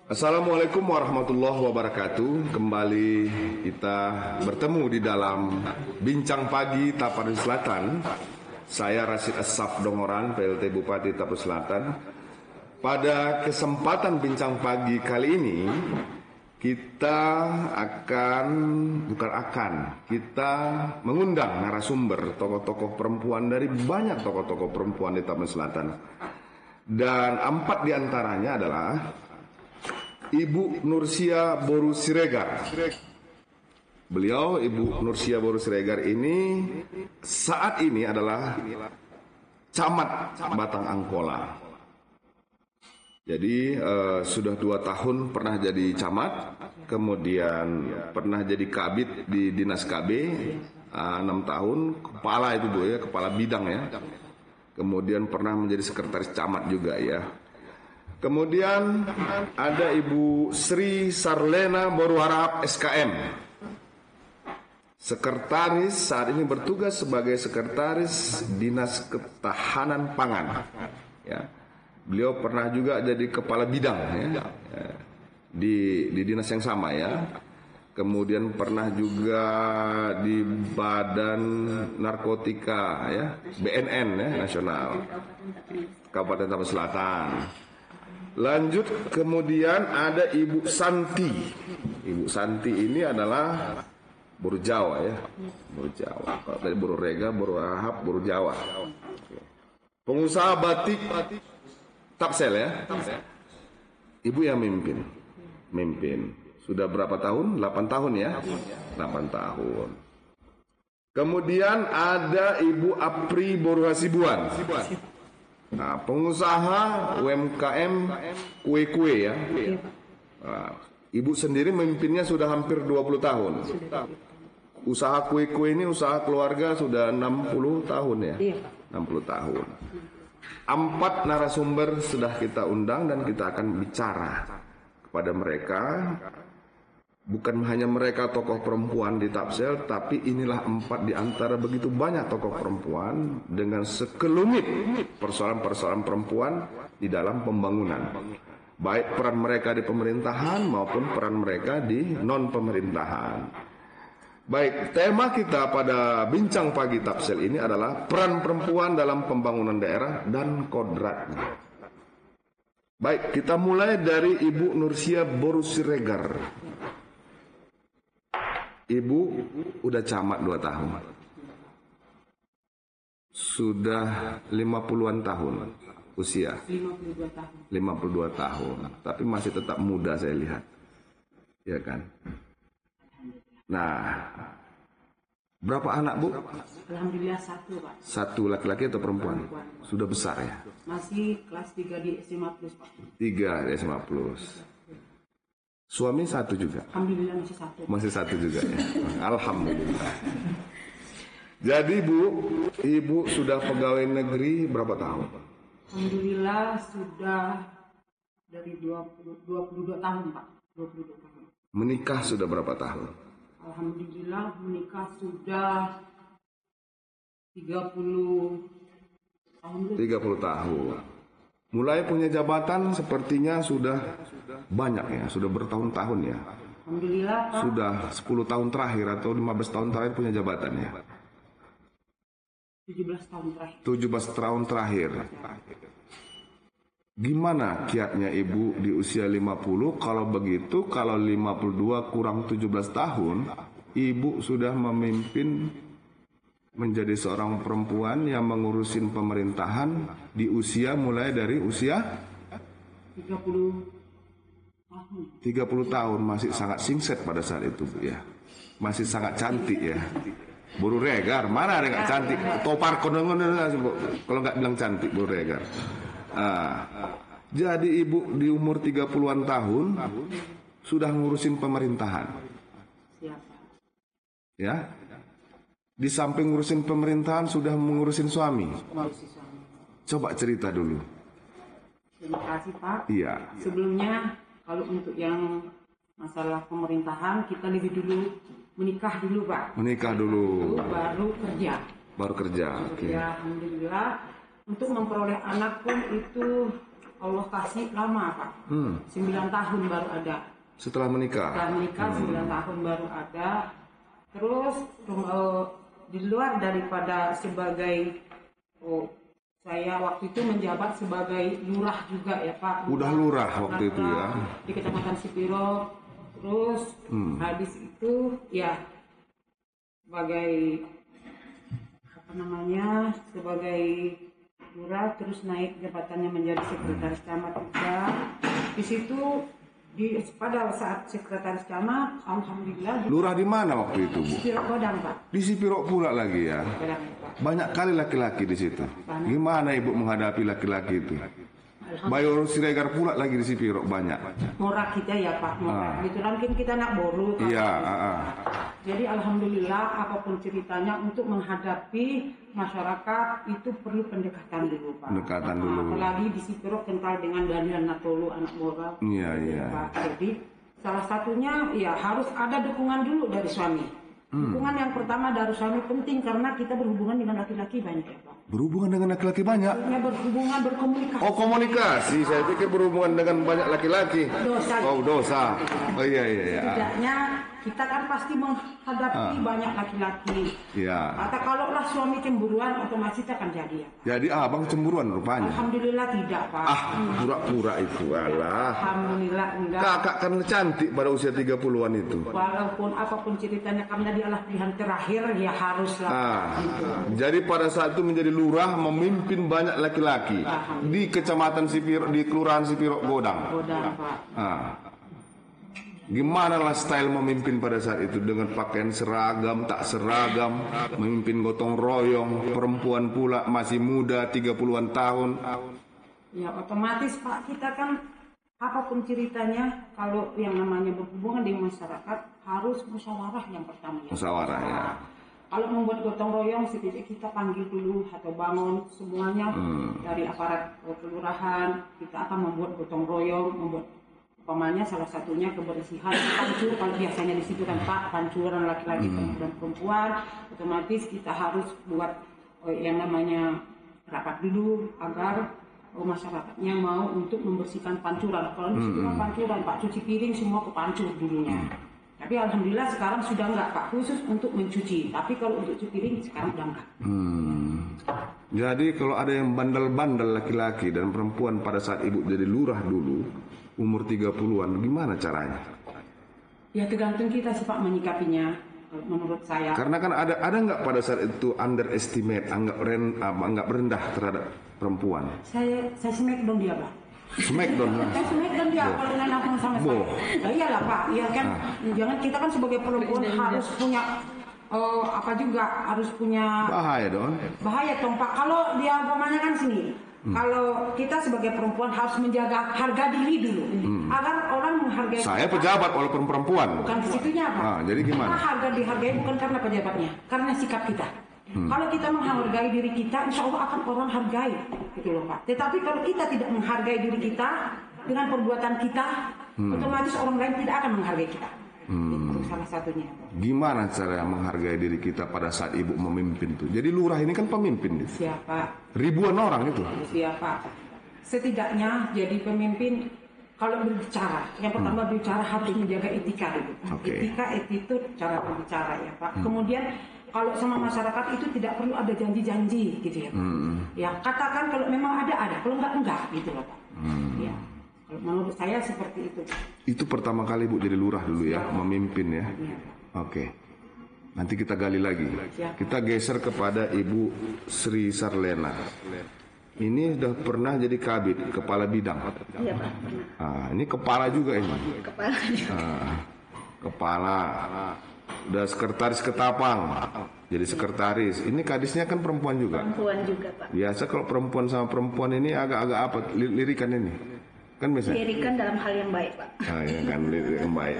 Assalamualaikum warahmatullahi wabarakatuh. Kembali kita bertemu di dalam Bincang Pagi Tapanuli Selatan. Saya Rasid Assaf Dongoran, PLT Bupati Tapanuli Selatan. Pada kesempatan Bincang Pagi kali ini, kita kita mengundang narasumber tokoh-tokoh perempuan dari banyak tokoh-tokoh perempuan di Tapanuli Selatan. Dan 4 diantaranya adalah Ibu Nursia Boru Siregar. Beliau, Ibu Nursia Boru Siregar ini saat ini adalah camat Batang Angkola. Jadi sudah 2 tahun pernah jadi camat, kemudian pernah jadi kabid di Dinas KB 6 tahun, kepala itu Bu ya, kepala bidang ya. Kemudian pernah menjadi sekretaris camat juga ya. Kemudian ada Ibu Sri Sarlena Boruharap SKM. Sekretaris, saat ini bertugas sebagai sekretaris Dinas Ketahanan Pangan. Ya. Beliau pernah juga jadi kepala bidang ya, di dinas yang sama ya. Kemudian pernah juga di Badan Narkotika ya, BNN ya, nasional Kabupaten Tapanuli Selatan. Lanjut, kemudian ada Ibu Santi. Ibu Santi ini adalah Boru Jawa ya, Boru Jawa. Kalau tadi Boru Rega, Boru Ahab, Boru Jawa. Pengusaha batik Tapsel ya. Ibu yang mimpin. Sudah berapa tahun? 8 tahun ya. 8 tahun. Kemudian ada Ibu Apri Boru Hasibuan. Nah, pengusaha UMKM kue-kue ya. Nah, Ibu sendiri memimpinnya sudah hampir 20 tahun. Usaha kue-kue ini usaha keluarga sudah 60 tahun ya. 60 tahun. 4 narasumber sudah kita undang dan kita akan bicara kepada mereka. Bukan hanya mereka tokoh perempuan di Tapsel, tapi inilah 4 di antara begitu banyak tokoh perempuan dengan sekelumit persoalan-persoalan perempuan di dalam pembangunan. Baik peran mereka di pemerintahan maupun peran mereka di non-pemerintahan. Baik, tema kita pada Bincang Pagi Tapsel ini adalah peran perempuan dalam pembangunan daerah dan kodratnya. Baik, kita mulai dari Ibu Nursia Boru Siregar. Ibu udah camat 2 tahun. Sudah 50-an tahun usia. 52 tahun. 52 tahun. Tapi masih tetap muda saya lihat. Ya kan? Nah, berapa anak Bu? Alhamdulillah 1 Pak. 1 laki-laki atau perempuan? Sudah besar ya? Masih kelas 3 di SMA Plus Pak. 3 di SMA Plus. Suami 1 juga? Alhamdulillah masih 1. Masih 1 juga ya? Alhamdulillah. Jadi Bu, Ibu sudah pegawai negeri berapa tahun? Alhamdulillah sudah dari 22 tahun Pak. 22 tahun. Menikah sudah berapa tahun? Alhamdulillah menikah sudah 30 tahun. 30 tahun. Mulai punya jabatan sepertinya sudah banyak ya, sudah bertahun-tahun ya. Alhamdulillah Pak. Sudah 10 tahun terakhir atau 15 tahun terakhir punya jabatan ya. 17 tahun terakhir. 17 tahun terakhir. Gimana kiatnya Ibu di usia 50? Kalau begitu, kalau 52 kurang 17 tahun, Ibu sudah memimpin menjadi seorang perempuan yang mengurusin pemerintahan di usia mulai dari usia 30 tahun. 30 tahun, masih sangat singset pada saat itu Bu ya. Masih sangat cantik ya. Boru Regar, mana ada nggak cantik? Topar konongon kalau nggak bilang cantik Boru Regar. Jadi Ibu di umur 30-an tahun sudah ngurusin pemerintahan. Siapa? Ya. Di samping ngurusin pemerintahan sudah mengurusin suami. Coba cerita dulu. Terima kasih Pak. Iya. Sebelumnya kalau untuk yang masalah pemerintahan kita lebih dulu menikah dulu Pak. Menikah dulu. Baru kerja. Baru kerja. Oke. Ya, alhamdulillah untuk memperoleh anak pun itu Allah kasih lama Pak. 9 tahun baru ada. Setelah menikah? Setelah menikah 9 tahun baru ada. Terus di luar daripada sebagai saya waktu itu menjabat sebagai lurah juga ya Pak. Udah lurah waktu itu ya? Di Kecamatan Sipiro. Terus habis itu ya sebagai sebagai lurah, terus naik jabatannya menjadi sekretaris camat juga. Di situ pada saat sekretaris camat, alhamdulillah. Lurah di mana waktu itu, Bu? Sipiro Godang, Pak. Di Sipiro pula lagi ya? Godang, Pak. Banyak kali laki-laki di situ. Gimana Ibu menghadapi laki-laki itu? Bayor Siregar pula lagi di Sipiro banyak. Murah kita ya Pak, murah. Kebetulan kan kita anak boru. Iya. Jadi alhamdulillah apapun ceritanya untuk menghadapi masyarakat itu perlu pendekatan dulu Pak. Pendekatan dulu. Apalagi di Sipiro kental dengan Daniel Natolu anak borak. Iya. Pak. Jadi salah satunya ya harus ada dukungan dulu dari suami. Dukungan yang pertama dari suami penting karena kita berhubungan dengan laki-laki banyak ya Pak. Berhubungan dengan laki-laki banyak? Maksudnya berhubungan, berkomunikasi. Oh komunikasi, saya pikir berhubungan dengan banyak laki-laki. Dosa. Oh dosa. Oh iya. Setidaknya kita kan pasti menghadapi banyak laki-laki. Iya. Atau kalaulah suami cemburuan otomatis akan jadi ya. Jadi abang cemburuan rupanya? Alhamdulillah tidak Pak. Pura-pura itu alah. Alhamdulillah enggak. Kakak kan cantik pada usia 30-an itu. Walaupun apapun ceritanya karena dia adalah pilihan terakhir ya haruslah. Gitu. Jadi pada saat itu menjadi lurah memimpin banyak laki-laki di Kecamatan Sipiro, di Kelurahan Sipiro Godang. Godang Pak. Gimana lah style memimpin pada saat itu dengan pakaian seragam, tak seragam, memimpin gotong royong, perempuan pula masih muda 30-an tahun. Ya otomatis Pak kita kan apapun ceritanya kalau yang namanya berhubungan dengan masyarakat harus musyawarah yang pertama. Musyawarah ya. Kalau membuat gotong royong setidaknya kita panggil dulu atau bangun semuanya dari aparat kelurahan kita akan membuat gotong royong, membuat umpamanya salah satunya kebersihan pancur kalau biasanya di situ kan Pak pancuran laki-laki dan perempuan otomatis kita harus buat yang namanya rapat dulu agar masyarakatnya mau untuk membersihkan pancuran. Kalau di situ pancuran Pak cuci piring semua ke pancur dulunya. Tapi alhamdulillah sekarang sudah enggak Pak khusus untuk mencuci. Tapi kalau untuk cuci piring sekarang udah enggak. Jadi kalau ada yang bandel-bandel laki-laki dan perempuan pada saat Ibu jadi lurah dulu umur 30-an gimana caranya? Ya tergantung kita sih Pak menyikapinya menurut saya. Karena kan ada nggak pada saat itu underestimate, anggap rendah terhadap perempuan? Saya smackdown dia Pak. Smackdown lah. Saya smackdown dia kalau nanya sama saya. Ya iyalah Pak, ya kan. Jangan kita kan sebagai perempuan harus punya harus punya bahaya dong. Bahaya dong Pak. Kalau dia umpamanya kan sini. Kalau kita sebagai perempuan harus menjaga harga diri dulu agar orang menghargai. Saya pejabat walaupun perempuan. Bukan disitunya Pak. Jadi gimana? Karena harga dihargai bukan karena pejabatnya, karena sikap kita. Kalau kita menghargai diri kita, insya Allah akan orang hargai, gitu loh Pak. Tetapi kalau kita tidak menghargai diri kita dengan perbuatan kita, otomatis orang lain tidak akan menghargai kita. Itu salah satunya. Gimana cara menghargai diri kita pada saat Ibu memimpin itu? Jadi lurah ini kan pemimpin. Siapa? Ribuan orang itu. Siapa? Setidaknya jadi pemimpin kalau berbicara, yang pertama berbicara harus menjaga etika dulu. Etika, attitude, cara berbicara ya Pak. Kemudian kalau sama masyarakat itu tidak perlu ada janji-janji gitu ya Pak. Ya katakan kalau memang ada, kalau enggak gitu loh Pak. Ya. Menurut saya seperti itu. Itu pertama kali Bu jadi lurah dulu ya, memimpin ya. Oke. Nanti kita gali lagi. Kita geser kepada Ibu Sri Sarlena. Ini sudah pernah jadi kabid, kepala bidang. Iya Pak, pernah. Ini kepala juga ini. Kepala. Kepala. Udah sekretaris Ketapang. Jadi sekretaris. Ini kadisnya kan perempuan juga. Perempuan juga Pak. Biasa kalau perempuan sama perempuan ini agak-agak apa? Lirikan ini. Kan biasa. Lirikan dalam hal yang baik Pak. Iya kan, lirik yang baik.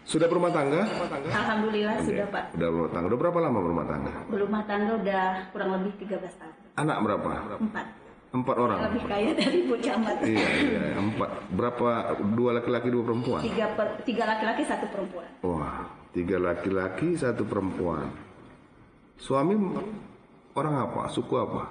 Sudah berumah tangga? Alhamdulillah sudah Pak. Udah berumah tangga. Udah berapa lama berumah tangga? Berumah tangga udah kurang lebih 13 tahun. Anak berapa? 4. 4 orang. Lebih kaya dari Bu Camat. Iya, 4. Berapa? 2 laki-laki 2 perempuan? 3 laki-laki 1 perempuan. Wah, 3 laki-laki 1 perempuan. Suami orang apa? Suku apa?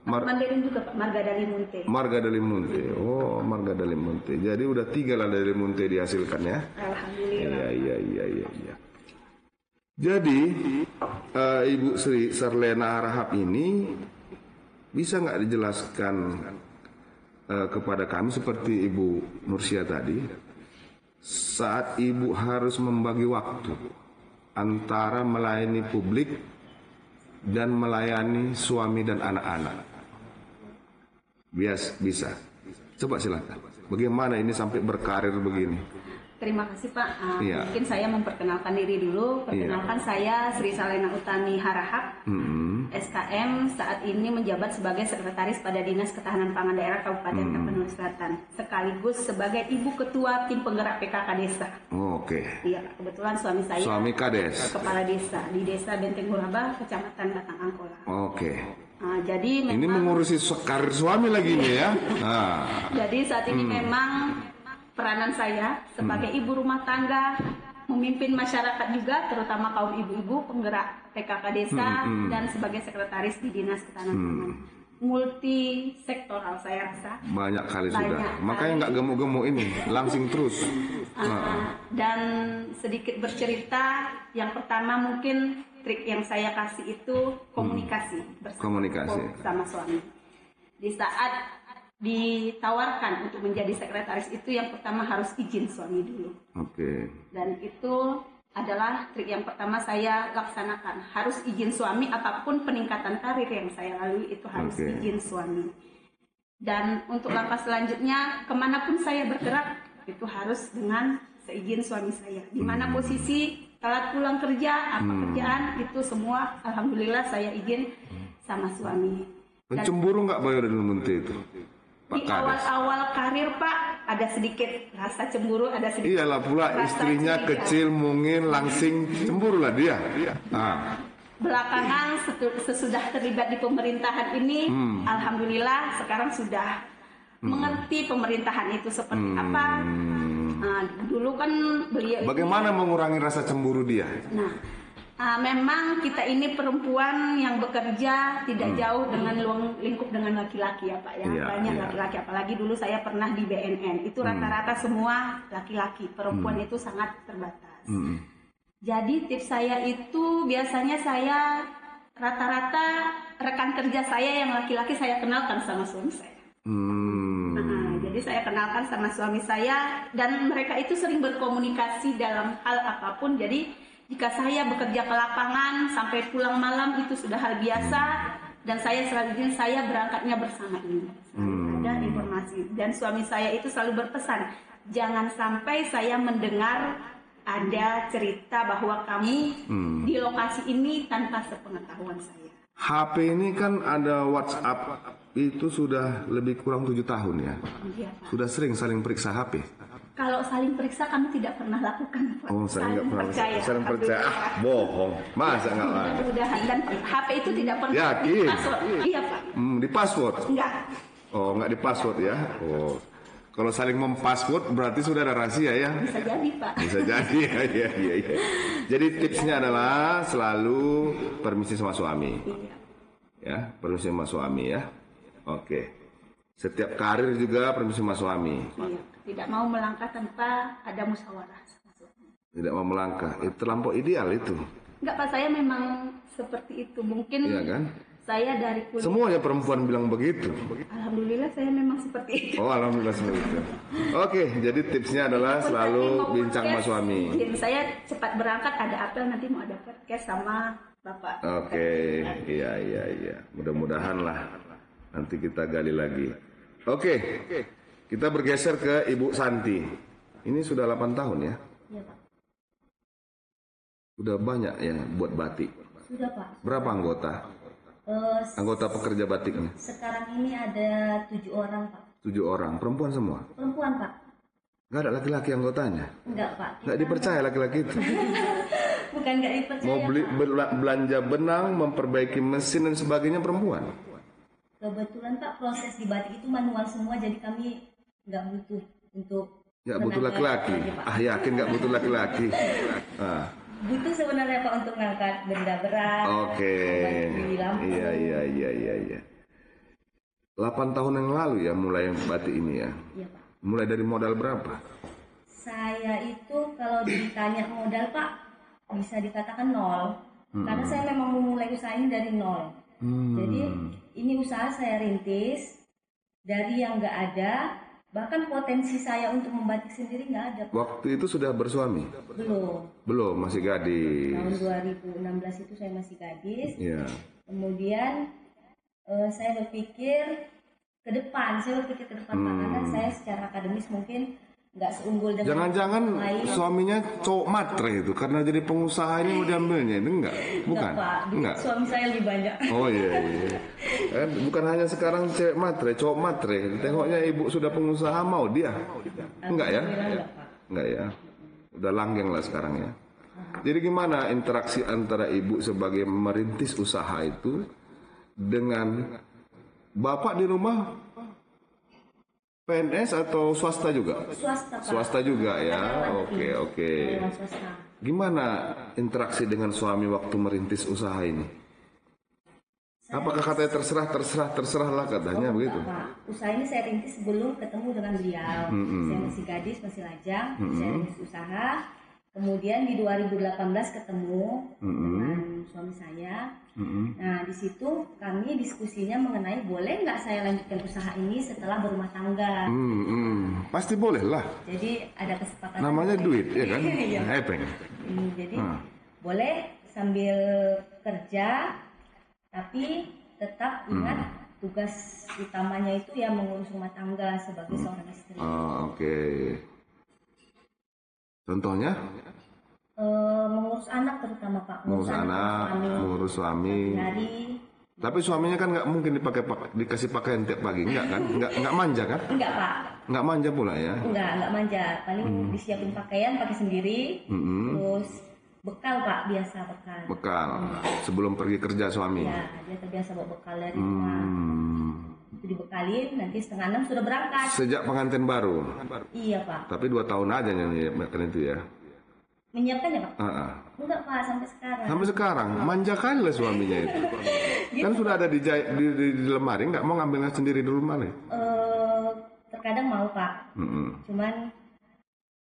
Mandailing juga Pak, Marga Dalimunte. Marga Dalimunte. Oh, Marga Dalimunte. Jadi udah 3 lah Dalimunte dihasilkan ya. Alhamdulillah. Iya. Jadi Ibu Sri Sarlena Harahap ini bisa nggak dijelaskan kepada kami seperti Ibu Nursia tadi, saat Ibu harus membagi waktu antara melayani publik dan melayani suami dan anak-anak. Bisa. Coba silakan. Bagaimana ini sampai berkarir begini? Terima kasih Pak. Iya. Mungkin saya memperkenalkan diri dulu. Perkenalkan saya Sri Sarlena Utami Harahap, SKM, saat ini menjabat sebagai Sekretaris pada Dinas Ketahanan Pangan Daerah Kabupaten Tapanuli Selatan, sekaligus sebagai Ibu Ketua Tim Penggerak PKK Desa. Oke. Iya, kebetulan suami saya Suami Kades. Kepala Desa di Desa Benteng Huraba, Kecamatan Batang Angkola. Oke. Jadi memang, Ini mengurusi karir suami lagi nih ya. jadi saat ini memang peranan saya sebagai ibu rumah tangga, memimpin masyarakat juga, terutama kaum ibu-ibu penggerak PKK Desa, dan sebagai sekretaris di Dinas Ketahanan Pangan. Multi sektoral saya rasa. Banyak kali sudah. Makanya nggak gemuk-gemuk ini, langsing terus. Dan sedikit bercerita, yang pertama mungkin trik yang saya kasih itu komunikasi bersama suami. Di saat ditawarkan untuk menjadi sekretaris itu, yang pertama harus izin suami dulu. Oke. Dan itu adalah trik yang pertama saya laksanakan. Harus izin suami, apapun peningkatan karir yang saya lalui itu harus izin suami. Dan untuk langkah selanjutnya, kemanapun saya bergerak itu harus dengan seizin suami saya. Di mana posisi, telat pulang kerja, apa kerjaan, itu semua alhamdulillah saya izin sama suami. Dan Cemburu nggak Bayu Dalimunte itu? Di awal-awal karir Pak, ada sedikit rasa cemburu, ada sedikit. Iyalah pula istrinya kecil, mungil, langsing, cemburu lah dia. Belakangan sesudah terlibat di pemerintahan ini, alhamdulillah sekarang sudah mengerti pemerintahan itu seperti apa. Dulu kan beliau. Bagaimana mengurangi rasa cemburu dia? Memang kita ini perempuan yang bekerja tidak jauh dengan lingkup dengan laki-laki ya Pak ya. Banyak laki-laki, apalagi dulu saya pernah di BNN. Itu rata-rata semua laki-laki, perempuan itu sangat terbatas. Jadi tips saya itu biasanya saya rata-rata rekan kerja saya yang laki-laki saya kenalkan sama suami saya. Jadi saya kenalkan sama suami saya, dan mereka itu sering berkomunikasi dalam hal apapun. Jadi jika saya bekerja ke lapangan sampai pulang malam itu sudah hal biasa, dan saya selalu izin saya berangkatnya bersama ini. Ada informasi, dan suami saya itu selalu berpesan, jangan sampai saya mendengar ada cerita bahwa kamu di lokasi ini tanpa sepengetahuan saya. HP ini kan ada WhatsApp, itu sudah lebih kurang 7 tahun ya. Iya, Pak. Sudah sering saling periksa HP. Kalau saling periksa kami tidak pernah lakukan, Pak. Oh, saling percaya. Saling percaya. Bohong. Masa nggak ada? Mudah-mudahan, dan HP itu tidak pernah Yakin? di password. Iya, Pak. Di password? Enggak. Oh, nggak di password ya? Oh. Kalau saling mempassword berarti sudah ada rahasia ya? Bisa jadi, Pak. Bisa jadi, ya. Jadi tipsnya adalah selalu permisi sama suami. Iya. Ya, permisi sama suami ya. Oke. Setiap karir juga permisi sama suami. Iya. Tidak mau melangkah tanpa ada musyawarah. Tidak mau melangkah, itu terlampau ideal itu. Enggak Pak, saya memang seperti itu. Mungkin Iya kan? saya dari kuliah. Semuanya perempuan bilang begitu. Alhamdulillah saya memang seperti itu. Oh, alhamdulillah seperti itu. Oke, jadi tipsnya adalah selalu bincang sama suami. Saya cepat berangkat, ada apel nanti mau ada podcast sama Bapak. Oke, iya. Mudah-mudahan lah nanti kita gali lagi. Oke. Kita bergeser ke Ibu Santi. Ini sudah 8 tahun ya? Iya, Pak. Sudah banyak ya buat batik. Sudah, Pak. Berapa anggota? Anggota pekerja batiknya? Sekarang ini ada 7 orang, Pak. 7 orang, perempuan semua? Perempuan, Pak. Gak ada laki-laki anggotanya? Enggak, Pak. Gak dipercaya laki-laki itu? Bukan gak dipercaya, Mau beli Pak. belanja benang, memperbaiki mesin dan sebagainya perempuan? Kebetulan, Pak, proses di batik itu manual semua, jadi kami nggak butuh untuk Nggak butuh laki-laki. Yakin nggak butuh laki-laki. Butuh sebenarnya Pak untuk ngangkat benda berat. Oke. Di lampu. Iya. 8 tahun yang lalu ya mulai batik ini ya. Iya Pak. Mulai dari modal berapa? Saya itu kalau ditanya modal Pak, bisa dikatakan nol. Karena saya memang memulai usaha ini dari nol. Jadi ini usaha saya rintis dari yang nggak ada. Bahkan potensi saya untuk membatik sendiri nggak ada. Waktu itu sudah bersuami? Belum, masih gadis. Tahun 2016 itu saya masih gadis. Iya. Kemudian saya berpikir ke depan, Pak, karena saya secara akademis mungkin nggak seunggul dengan Jangan-jangan lain. suaminya cowok matre itu karena jadi pengusaha ini mau diambilnya itu enggak? Bukan. Pak. Enggak. Suami saya lebih banyak. Oh iya. Bukan hanya sekarang cewek matre, cowok matre. Tengoknya ibu sudah pengusaha mau dia. Enggak ya? Alhamdulillah, Pak. Enggak ya. Udah langgeng lah sekarang ya. Jadi gimana interaksi antara ibu sebagai merintis usaha itu dengan bapak di rumah PNS atau swasta juga? Swasta, Pak. Swasta juga ya. Oke. Karyawan swasta. Gimana interaksi dengan suami waktu merintis usaha ini? Apakah katanya terserah lah katanya begitu? Pak, usaha ini saya rintis sebelum ketemu dengan beliau. Saya masih gadis, masih lajang, saya rintis usaha. Kemudian di 2018 ketemu dengan suami saya. Nah di situ kami diskusinya mengenai boleh nggak saya lanjutkan usaha ini setelah berumah tangga. Pasti boleh lah. Jadi ada kesepakatan. Namanya duit ya kan? Iya. Epeng. Jadi boleh sambil kerja, tapi tetap ingat tugas utamanya itu ya mengurus rumah tangga sebagai seorang istri. Oke. Contohnya? Mengurus anak terutama Pak. Mengurus anak, mengurus suami. Hari. Tapi suaminya kan nggak mungkin dikasih pakaian tiap pagi, enggak kan? Nggak manja kan? Enggak Pak. Nggak manja pula ya? Enggak manja. Paling disiapin pakaian pakai sendiri. Terus bekal Pak, biasa bekal. Bekal. Sebelum pergi kerja suami. Ya, dia terbiasa bawa bekal dari rumah. Itu dibekalin, nanti 5:30 sudah berangkat. Sejak pengantin baru. Iya Pak. Tapi 2 tahun aja nyiapkan itu ya. Menyiapkannya Pak? Enggak Pak, sampai sekarang. Sampai sekarang manja kali lah suaminya itu. Kan sudah ada di lemari, nggak mau ngambilnya sendiri di lemari. Terkadang mau Pak. Cuman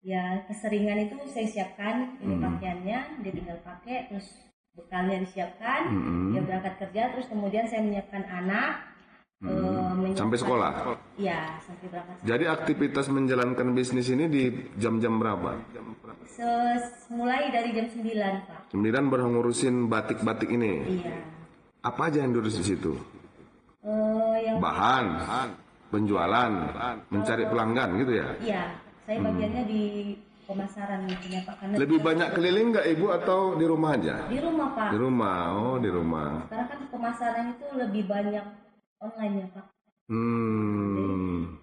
ya keseringan itu saya siapkan ini pakaiannya, dia tinggal pakai, terus bekalnya disiapkan, dia berangkat kerja, terus kemudian saya menyiapkan anak. Sampai sekolah? Iya, sampai berangkat. Jadi aktivitas menjalankan bisnis ini di jam-jam berapa? Mulai dari jam 9 Pak. 9 baru ngurusin batik-batik ini? Iya. Apa aja yang diurus di situ? Yang bahan, penjualan, mencari pelanggan gitu ya? Iya, saya bagiannya di pemasaran mungkin Pak. Karena lebih banyak keliling nggak ibu atau di rumah aja? Di rumah Pak. Di rumah, di rumah. Sekarang kan pemasaran itu lebih banyak online ya Pak. Jadi,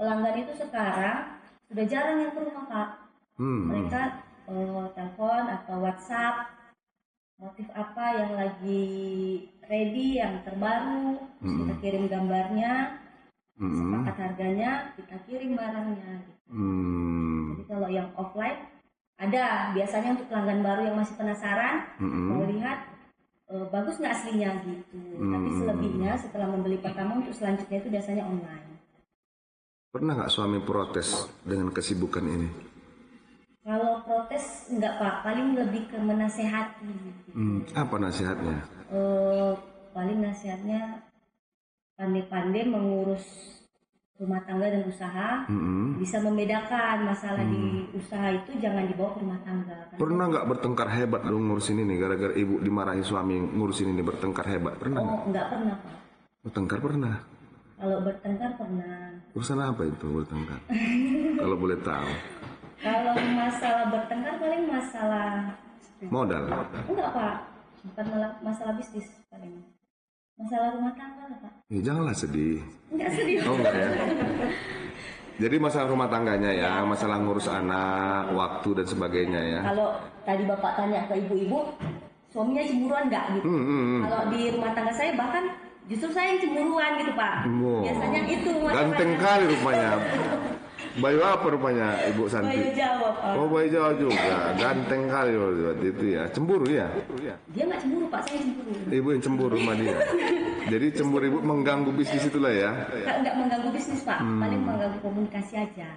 pelanggan itu sekarang sudah jarang yang ke rumah Pak. Mereka telepon atau WhatsApp, motif apa yang lagi ready, yang terbaru, kita kirim gambarnya, sepakat harganya, kita kirim barangnya. Jadi kalau yang offline ada biasanya untuk pelanggan baru yang masih penasaran, mau lihat bagus nggak aslinya gitu. Tapi selebihnya setelah membeli pertama untuk selanjutnya itu biasanya online. Pernah nggak suami protes dengan kesibukan ini? Kalau protes enggak Pak, paling lebih ke menasehati. Apa nasihatnya? Paling nasihatnya pandai-pandai mengurus rumah tangga dan usaha, bisa membedakan masalah di usaha itu jangan dibawa ke rumah tangga. Pernah nggak bertengkar hebat dong ngurusin ini gara-gara ibu dimarahi suami ngurusin ini, bertengkar hebat? Pernah nggak? Enggak pernah Pak. Bertengkar pernah? Kalau bertengkar pernah. Urusan apa itu bertengkar? Kalau boleh tahu. Kalau masalah bertengkar paling masalah Modal? enggak Pak, bukan masalah bisnis paling. Masalah rumah tangga lah Pak. Ya, janganlah sedih. Enggak sedih. Oh enggak ya? Jadi masalah rumah tangganya ya, masalah ngurus anak, waktu dan sebagainya ya. Kalau tadi Bapak tanya ke ibu-ibu, suaminya cemburuan nggak gitu? Kalau di rumah tangga saya bahkan justru saya yang cemburuan gitu Pak. Biasanya itu masalahnya. Ganteng kali rupanya. Bayu apa rupanya Ibu Santi? Bayu Jawa, Pak. Oh, Bayu Jawa juga. Ganteng kali waktu itu ya. Cemburu ya? Dia nggak cemburu, Pak. Saya cemburu. Ibu yang cemburu sama dia. Jadi cemburu Ibu mengganggu bisnis itulah ya? Nggak mengganggu bisnis, Pak. Paling mengganggu komunikasi aja.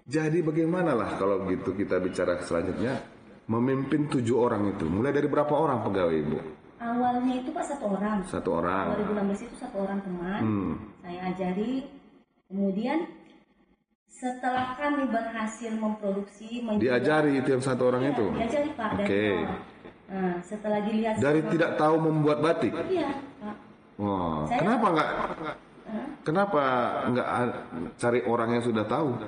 Jadi bagaimana lah kalau gitu kita bicara selanjutnya, memimpin 7 orang itu. Mulai dari berapa orang pegawai Ibu? Awalnya itu Pak 1 orang. 1 orang. 2016 itu 1 orang teman. Saya ajari. Kemudian setelah kami berhasil memproduksi, diajari itu yang 1 orang itu? Diajari Pak. Oke. Nah, setelah dilihat dari tidak tahu membuat batik? Iya Pak. Wah, kenapa nggak cari orang yang sudah tahu?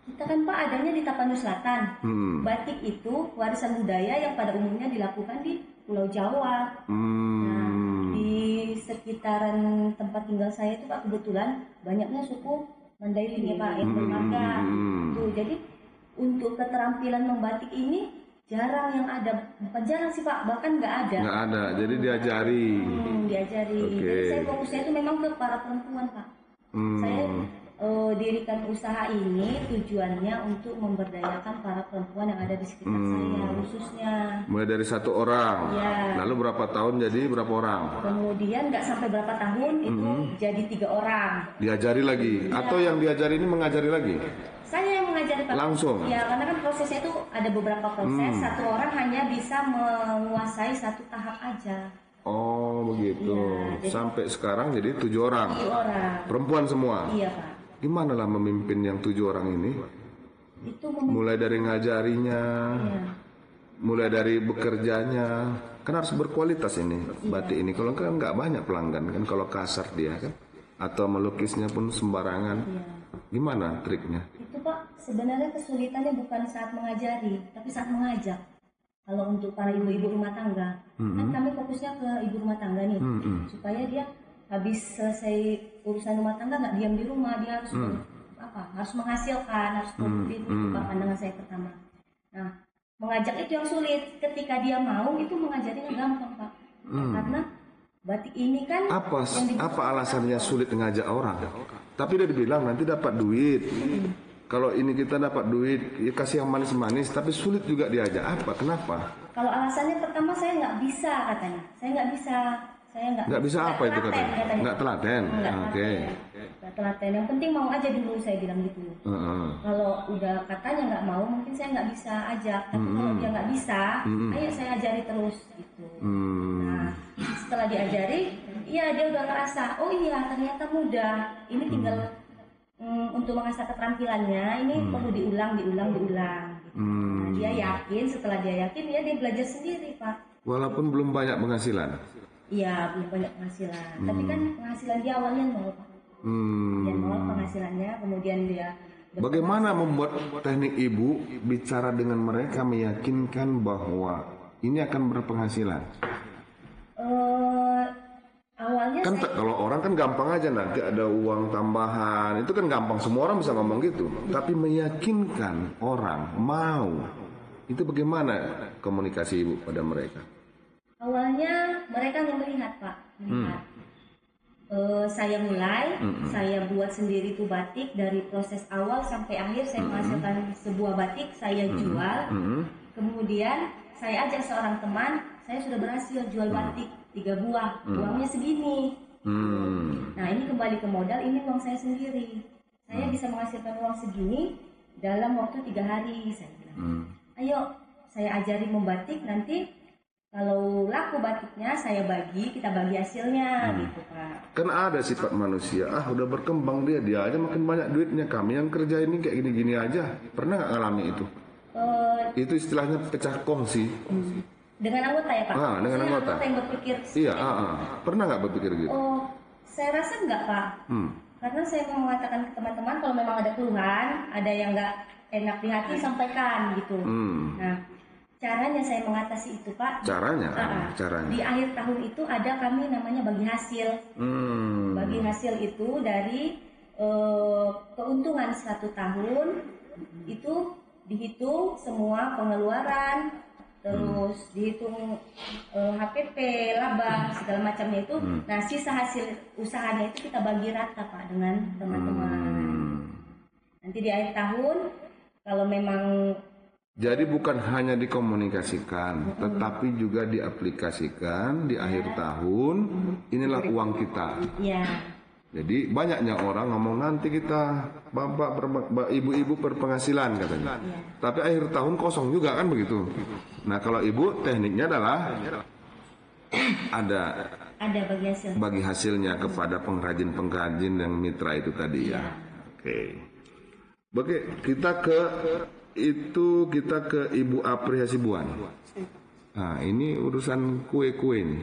Kita kan Pak adanya di Tapanuli Selatan. Batik itu warisan budaya yang pada umumnya dilakukan di Pulau Jawa. Nah, di sekitaran tempat tinggal saya itu Pak kebetulan banyaknya suku Mandailing ya Pak, yang bermarga. Tuh, jadi untuk keterampilan membatik ini jarang yang ada, bukan jarang sih Pak, bahkan nggak ada. Nggak ada, jadi diajari. Diajari. Okay. Jadi saya fokusnya itu memang ke para perempuan Pak. Saya dirikan usaha ini tujuannya untuk memberdayakan para perempuan yang ada di sekitar saya khususnya. Mulai dari 1 orang. Ya. Lalu berapa tahun jadi berapa orang? Kemudian nggak sampai berapa tahun itu jadi 3 orang. Diajari lagi? Ya. Atau yang diajari ini mengajari lagi? Saya yang mengajari Pak. Langsung? Ya, karena kan prosesnya itu ada beberapa proses. 1 orang hanya bisa menguasai 1 tahap aja. Oh begitu. Ya, sampai sekarang jadi 7 orang. 7 orang. Perempuan semua? Iya Pak. Gimana lah memimpin yang 7 orang ini? Itu mulai dari ngajarinya, mulai dari bekerjanya, kan harus berkualitas ini batik ini. Kalau kan nggak banyak pelanggan kan, kalau kasar dia kan, atau melukisnya pun sembarangan. Gimana triknya? Itu Pak, sebenarnya kesulitannya bukan saat mengajari, tapi saat mengajak. Kalau untuk para ibu-ibu rumah tangga, kan kami fokusnya ke ibu rumah tangga nih, supaya dia habis selesai urusan rumah tangga nggak diam di rumah, dia harus harus menghasilkan, harus produktif. Itu pandangan saya pertama. Nah, mengajak itu yang sulit. Ketika dia mau, itu mengajarinya gampang Pak. Karena batik ini kan apa alasannya sulit ngajak orang? Tapi dia dibilang nanti dapat duit. Kalau ini kita dapat duit, ya kasih yang manis-manis, tapi sulit juga diajak. Apa? Kenapa? Kalau alasannya pertama saya nggak bisa katanya. Saya nggak bisa. Nggak bisa apa itu katanya? Nggak telaten. Oke. Nggak telaten. Yang penting mau aja dulu, saya bilang gitu. Kalau udah katanya nggak mau, mungkin saya nggak bisa ajak. Tapi kalau dia nggak bisa, ayo saya ajari terus gitu. Nah, setelah diajari, iya dia udah ngerasa, oh iya ternyata mudah. Ini tinggal untuk mengasah keterampilannya, ini perlu diulang. Gitu. Nah, dia yakin, setelah dia yakin, ya dia belajar sendiri Pak. Walaupun belum banyak penghasilan. Iya, belum banyak penghasilan. Tapi kan penghasilan dia awalnya nol Pak. Dia nol penghasilannya, kemudian dia. Bagaimana membuat teknik Ibu bicara dengan mereka meyakinkan bahwa ini akan berpenghasilan? Awalnya kan kalau orang kan gampang aja, nanti ada uang tambahan, itu kan gampang, semua orang bisa ngomong gitu. Tapi meyakinkan orang mau, itu bagaimana komunikasi Ibu pada mereka? Awalnya mereka yang melihat Pak, saya mulai, saya buat sendiri tuh batik dari proses awal sampai akhir. Saya menghasilkan sebuah batik, saya jual. Kemudian saya ajak seorang teman, saya sudah berhasil jual batik 3 buah, uangnya segini. Nah ini kembali ke modal, ini uang saya sendiri. Saya bisa menghasilkan uang segini dalam waktu 3 hari, saya bilang. Ayo, saya ajari membatik, nanti kalau laku batiknya saya kita bagi hasilnya gitu Pak. Kan ada sifat manusia, udah berkembang dia aja makin banyak duitnya, kami yang kerja ini kayak gini-gini aja. Pernah nggak ngalami itu? Itu istilahnya pecah kongsi. Dengan anggota ya Pak? Dengan anggota yang berpikir. Iya, pernah nggak berpikir gitu? Saya rasa enggak Pak. Karena saya mau mengatakan ke teman-teman kalau memang ada keluhan, ada yang nggak enak di hati, sampaikan gitu. Nah, caranya saya mengatasi itu Pak. Caranya? Di akhir tahun itu ada kami namanya bagi hasil. Bagi hasil itu dari keuntungan 1 tahun itu dihitung semua pengeluaran, terus dihitung HPP, laba, segala macamnya itu. Nah sisa hasil usahanya itu kita bagi rata Pak dengan teman-teman. Nanti Nanti di akhir tahun kalau memang Jadi bukan hanya dikomunikasikan, tetapi juga diaplikasikan di akhir tahun. Inilah uang kita. ya Jadi banyaknya orang ngomong nanti kita ibu-ibu berpenghasilan katanya. Tapi akhir tahun kosong juga kan begitu. Nah kalau ibu tekniknya adalah ada bagi hasil. bagi hasilnya kepada pengrajin-pengrajin yang mitra itu tadi ya. Oke, kita ke Ibu Apri Hasibuan. Nah, ini urusan kue-kue nih.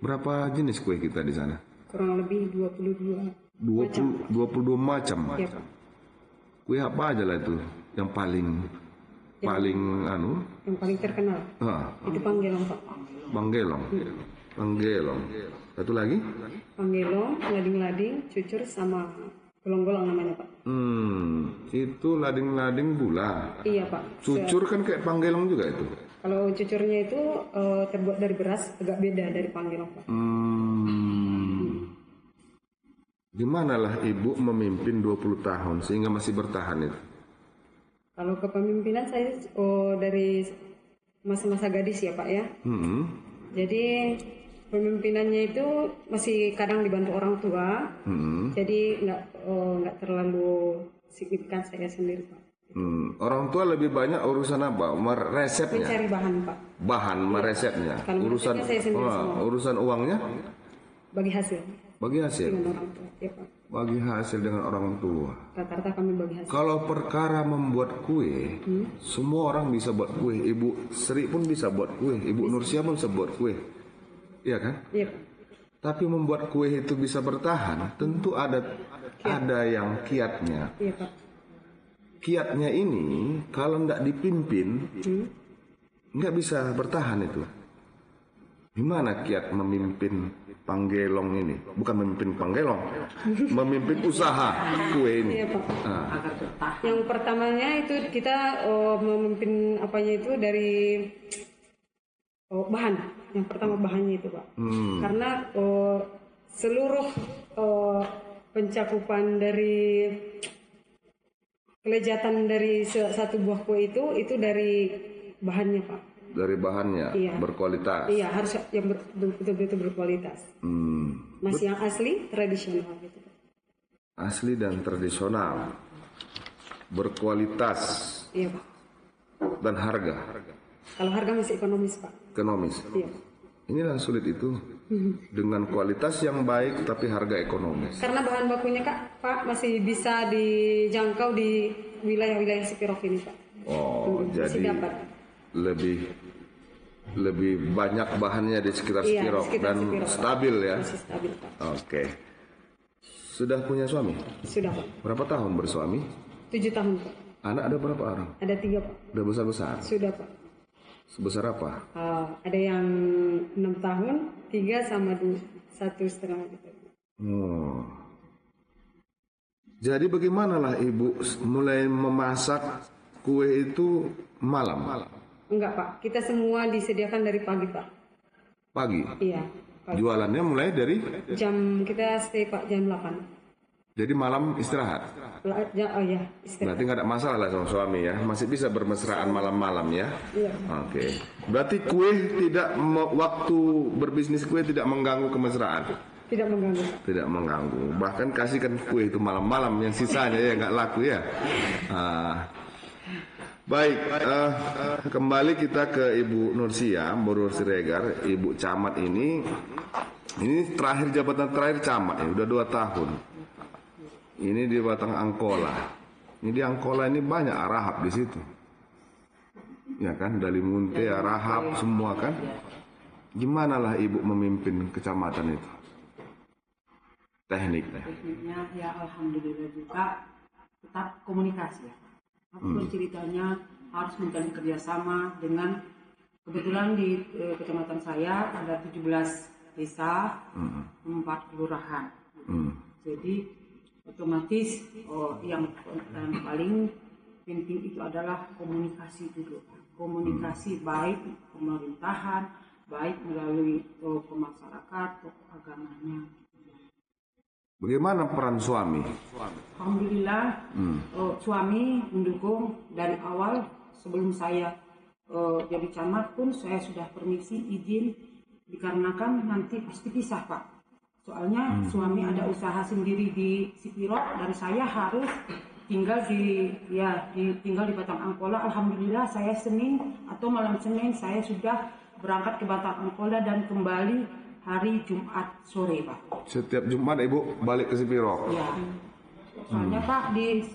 Berapa jenis kue kita di sana? Kurang lebih 22 macam. Ya, Pak. Kue apa aja lah itu yang paling Yang paling terkenal itu panggelong, Pak. Panggelong. Satu lagi? Panggelong, lading-lading, cucur sama golong-golong namanya, Pak. Itu lading-lading bula. Iya, Pak. Cucur kan kayak panggelong juga itu. Kalau cucurnya itu terbuat dari beras, agak beda dari panggelong, Pak. Gimana lah ibu memimpin 20 tahun sehingga masih bertahan itu? Kalau kepemimpinan saya dari masa-masa gadis ya, Pak ya. Jadi pemimpinannya itu masih kadang dibantu orang tua. Jadi nggak terlalu signifikan saya sendiri, Pak. Orang tua lebih banyak urusan apa? Meresepnya. Mencari bahan, Pak. Meresepnya. Kalau Urusan meresepnya saya sendiri semua. urusan uangnya? Bagi hasil dengan orang tua, ya, Pak. Bagi hasil dengan orang tua. Rata-rata kami bagi hasil. Kalau perkara membuat kue, semua orang bisa buat kue. Ibu Sri pun bisa buat kue. Ibu Nursia pun bisa buat kue. Iya kan? Iya, Pak. Tapi membuat kue itu bisa bertahan, tentu ada yang kiatnya. Iya, Pak. Kiatnya ini kalau nggak dipimpin, nggak bisa bertahan itu. Gimana kiat memimpin panggelong ini? Bukan memimpin panggelong, memimpin usaha kue ini. Iya, Pak. Yang pertamanya itu kita memimpin apanya itu dari bahan. Yang pertama bahannya itu, Pak. Karena seluruh pencakupan dari kelezatan dari satu buah kue itu dari bahannya, Pak. Dari bahannya, Iya. berkualitas. Iya, harus yang betul-betul berkualitas. Masih yang asli, tradisional gitu, Pak. Asli dan tradisional, berkualitas, Iya, Pak. dan harga. Kalau harga masih ekonomis, Pak. Ekonomis. Iya. Inilah sulit itu. Dengan kualitas yang baik tapi harga ekonomis. Karena bahan bakunya, Pak, masih bisa dijangkau di wilayah-wilayah Sepirok ini, Pak. Jadi masih dapat. lebih banyak bahannya di sekitar Iya, Sepirok di sekitar dan Sepirok, Pak. stabil ya. Masih stabil, Pak. Oke. Sudah punya suami? Sudah, Pak. Berapa tahun bersuami? 7 tahun, Pak. Anak ada berapa orang? Ada 3, Pak. Udah besar-besar. Sudah, Pak. Sebesar apa? Ada yang 6 tahun, 3 sama 1,5 gitu. Jadi bagaimanalah ibu mulai memasak kue itu malam? Enggak, Pak. Kita semua disediakan dari pagi, Pak. Pagi? Iya. Pagi. Jualannya mulai dari? Kita stay, Pak, jam 8. Jadi malam istirahat? Iya, istirahat. Berarti nggak ada masalah lah sama suami ya? Masih bisa bermesraan malam-malam ya? Iya. Oke. Berarti waktu berbisnis kue tidak mengganggu kemesraan? Tidak mengganggu. Tidak mengganggu. Bahkan kasihkan kue itu malam-malam yang sisanya ya nggak laku ya. Baik, kembali kita ke Ibu Nursia, Nur Siregar, Ibu Camat ini terakhir jabatan terakhir camat ya, udah 2 tahun. Ini di Batang Angkola. Ini di Angkola ini banyak Arahap di situ. Ya kan, dari Munte, Arahap semua kan. Gimana lah Ibu memimpin kecamatan itu? Tekniknya ya alhamdulillah juga tetap komunikasi ya. Apapun ceritanya harus menjalin kerjasama dengan kebetulan di kecamatan saya ada 17 desa, 4 kelurahan. Jadi otomatis yang paling penting itu adalah komunikasi dulu. Komunikasi baik pemerintahan, baik melalui tokoh masyarakat, tokoh agamanya. Bagaimana peran suami? Alhamdulillah, suami mendukung dari awal. Sebelum saya jadi camat pun saya sudah permisi izin, dikarenakan nanti pasti pisah Pak. Soalnya suami ada usaha sendiri di Sipiro dan saya harus tinggal tinggal di Batang Angkola. Alhamdulillah saya Senin atau malam Senin saya sudah berangkat ke Batang Angkola dan kembali hari Jumat sore Pak. Setiap Jumat Ibu balik ke Sipiro? Ya. Soalnya Pak di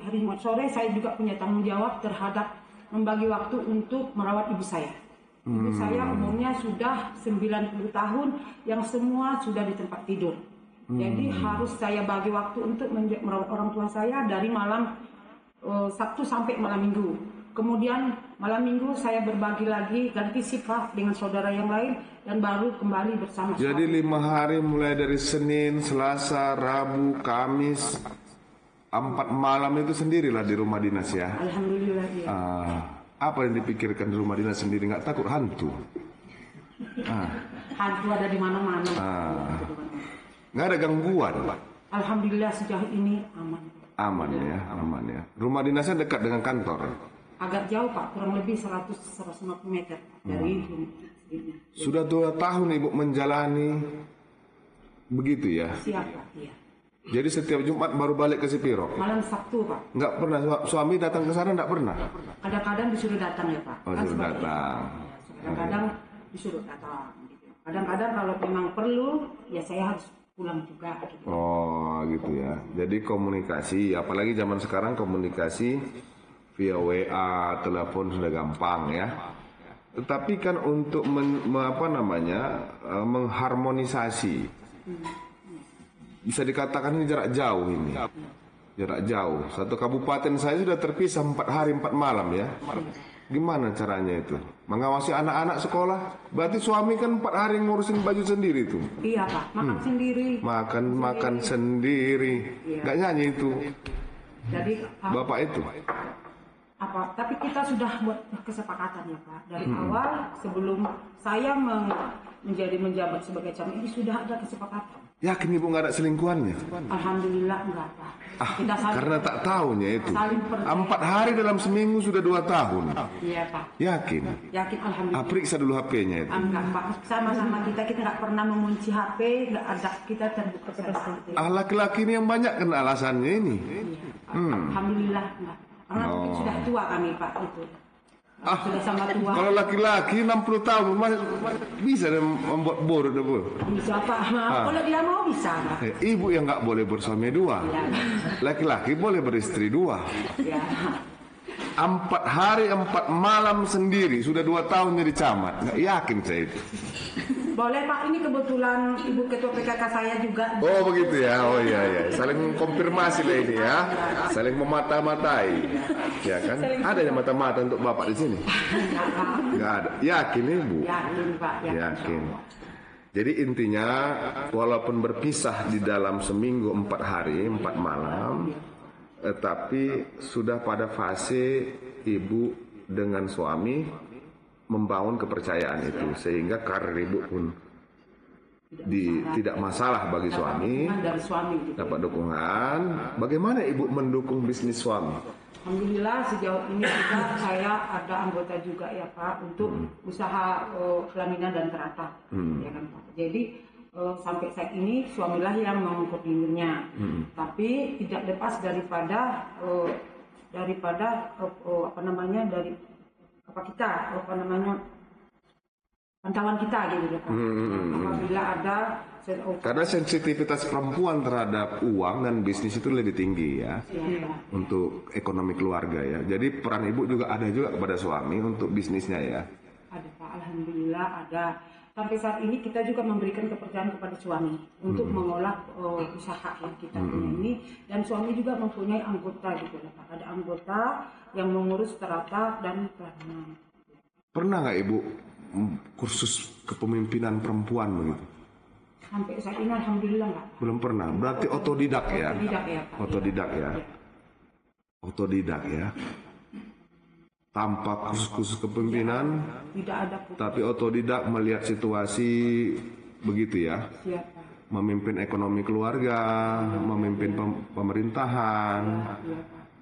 hari Jumat sore saya juga punya tanggung jawab terhadap membagi waktu untuk merawat ibu saya. Ibu saya umurnya sudah 90 tahun yang semua sudah di tempat tidur. Jadi harus saya bagi waktu untuk merawat orang tua saya dari malam Sabtu sampai malam Minggu. Kemudian malam Minggu saya berbagi lagi ganti sifat dengan saudara yang lain dan baru kembali bersama. Jadi 5 hari mulai dari Senin, Selasa, Rabu, Kamis, 4 malam itu sendirilah di rumah dinas ya. Alhamdulillah ya. Apa yang dipikirkan di rumah dinas sendiri? Nggak takut hantu? Hantu ada di mana-mana. Nggak ada gangguan? Alhamdulillah sejauh ini aman. Aman ya, aman ya. Rumah dinasnya dekat dengan kantor? Agak jauh Pak, kurang lebih 100-150 meter dari rumah. Sudah 2 tahun Ibu menjalani begitu ya? Siapa? Iya. Jadi setiap Jumat baru balik ke Sipiro? Malam Sabtu Pak. Nggak pernah suami datang ke sana? Nggak pernah? Kadang-kadang disuruh datang ya Pak. Oh, disuruh datang. Kadang-kadang disuruh datang. Gitu. Kadang-kadang kalau memang perlu, ya saya harus pulang juga. Gitu. Oh gitu ya. Jadi komunikasi, apalagi zaman sekarang komunikasi via WA, telepon sudah gampang ya. Tetapi kan untuk mengharmonisasi, bisa dikatakan ini jarak jauh ini. Jarak jauh. Satu kabupaten saya sudah terpisah 4 hari 4 malam ya. Gimana caranya itu? Mengawasi anak-anak sekolah? Berarti suami kan 4 hari ngurusin baju sendiri tuh. Iya Pak, makan sendiri. Makan sendiri. Iya. Nggak nyanyi itu. Jadi Bapak itu. tapi kita sudah buat kesepakatan ya Pak. Dari awal sebelum saya menjabat sebagai camat ini sudah ada kesepakatan. Yakin Ibu nggak ada selingkuhannya? Alhamdulillah enggak Pak. Kita Karena tak tahunya itu. saling percaya. 4 hari dalam seminggu sudah 2 tahun. Iya Pak. Yakin? Yakin alhamdulillah. Periksa dulu HP-nya itu. Enggak Pak. Sama-sama kita nggak pernah mengunci HP, nggak ada, kita terbuka seperti itu. Laki-laki ini yang banyak kan alasannya ini. Alhamdulillah enggak. Karena sudah tua kami Pak itu. Sudah sama tua. Kalau laki-laki 60 tahun bisa membuat bodoh deh. Bisa Pak. Kalau dia mau bisa Pak. Ibu yang nggak boleh bersuami 2. Laki-laki boleh beristri 2. Ya. 4 hari 4 malam sendiri sudah 2 tahun jadi camat. Nggak yakin saya itu. Boleh Pak, ini kebetulan Ibu Ketua PKK saya juga. Oh begitu ya, oh iya, saling mengkonfirmasi lah ini ya, saling memata-matai, ya kan? Ada yang mata-mata untuk Bapak di sini? Nggak ada. Yakin Ibu? Yakin Pak. Yakin. Jadi intinya, walaupun berpisah di dalam seminggu 4 hari 4 malam, tapi sudah pada fase Ibu dengan suami membangun kepercayaan itu sehingga karir Ibu pun tidak masalah bagi suami, Dari suami gitu. dapat dukungan. Bagaimana Ibu mendukung bisnis suami? Alhamdulillah sejauh ini juga saya ada anggota juga ya Pak untuk usaha pelaminan dan teratak, ya kan Pak. Jadi sampai saat ini suamilah yang mengkoordinirnya, tapi tidak lepas daripada pantauan kita gitu ya Pak. Apabila ada Karena sensitivitas perempuan terhadap uang dan bisnis itu lebih tinggi ya, untuk ekonomi keluarga ya. Jadi peran Ibu juga ada juga kepada suami untuk bisnisnya ya. Ada Pak, alhamdulillah ada. Sampai saat ini kita juga memberikan kepercayaan kepada suami untuk mengolah usaha yang kita punya ini, dan suami juga mempunyai anggota gitu ya Pak. Ada anggota yang mengurus teratak dan pelaminan. Pernah nggak Ibu kursus kepemimpinan perempuan begitu? Sampai saat ini alhamdulillah enggak. Belum pernah. Berarti otodidak ya? Otodidak ya Pak. Otodidak ya? Otodidak ya? Tanpa kursus kepemimpinan, Tidak ada tapi otodidak melihat situasi begitu ya? siapa. memimpin ekonomi keluarga, memimpin pemerintahan,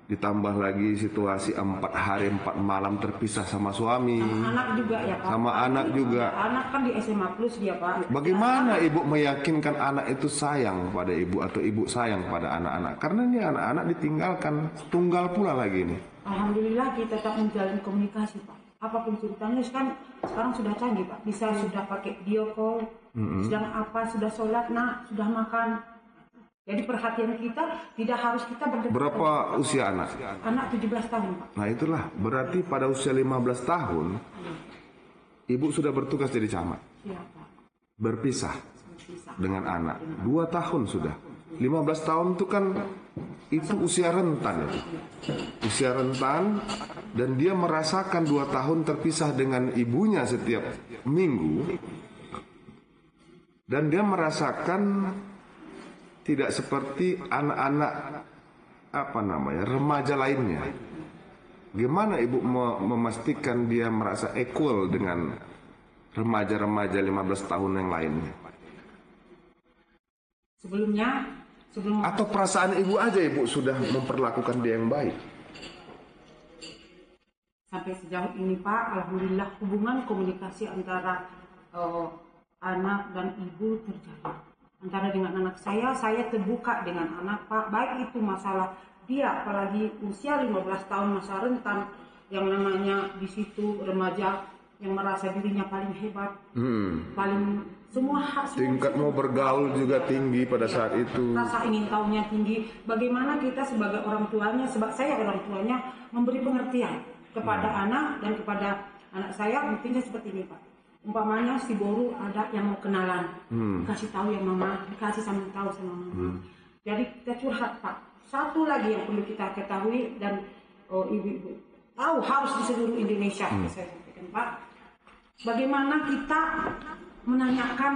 ditambah lagi situasi 4 hari 4 malam terpisah sama suami, sama anak juga ya Pak. Sama anak juga. Anak kan di SMA plus dia Pak. Bagaimana ibu meyakinkan anak itu sayang pada ibu atau ibu sayang pada anak-anak? Karena ini anak-anak ditinggalkan tunggal pula lagi nih. Alhamdulillah kita tetap menjalin komunikasi Pak. Apapun ceritanya sekarang sudah canggih Pak. Bisa sudah pakai video call, sedang apa, sudah sholat, nak, sudah makan. Jadi perhatian kita tidak harus kita berdekat. Berapa usia anak? Anak 17 tahun Pak. Nah itulah, berarti pada usia 15 tahun, ibu sudah bertugas jadi camat. Iya Pak. Berpisah dengan anak. 2 tahun sudah. 15 tahun itu kan, itu usia rentan. Usia rentan, dan dia merasakan 2 tahun terpisah dengan ibunya setiap minggu. Dan dia merasakan tidak seperti anak-anak remaja lainnya. Gimana ibu memastikan dia merasa equal dengan remaja-remaja 15 tahun yang lainnya? Atau perasaan ibu aja ibu sudah memperlakukan dia yang baik? Sampai sejauh ini Pak, alhamdulillah hubungan komunikasi antara anak dan ibu terjalin. Antara dengan anak saya terbuka dengan anak Pak, baik itu masalah dia, apalagi usia 15 tahun masa rentan, yang namanya di situ remaja yang merasa dirinya paling hebat, paling semua tingkat mau bergaul juga tinggi pada saat itu. Rasa ingin tahunya tinggi. Bagaimana kita sebagai orang tuanya, saya orang tuanya memberi pengertian kepada anak dan kepada anak saya, buktinya seperti ini Pak. Umpamanya si Boru ada yang mau kenalan, dikasih tahu ya mama, dikasih sambil tahu sama mama. Jadi kita curhat Pak. Satu lagi yang perlu kita ketahui dan ibu-ibu tahu harus di seluruh Indonesia, saya sampaikan Pak. Bagaimana kita menanyakan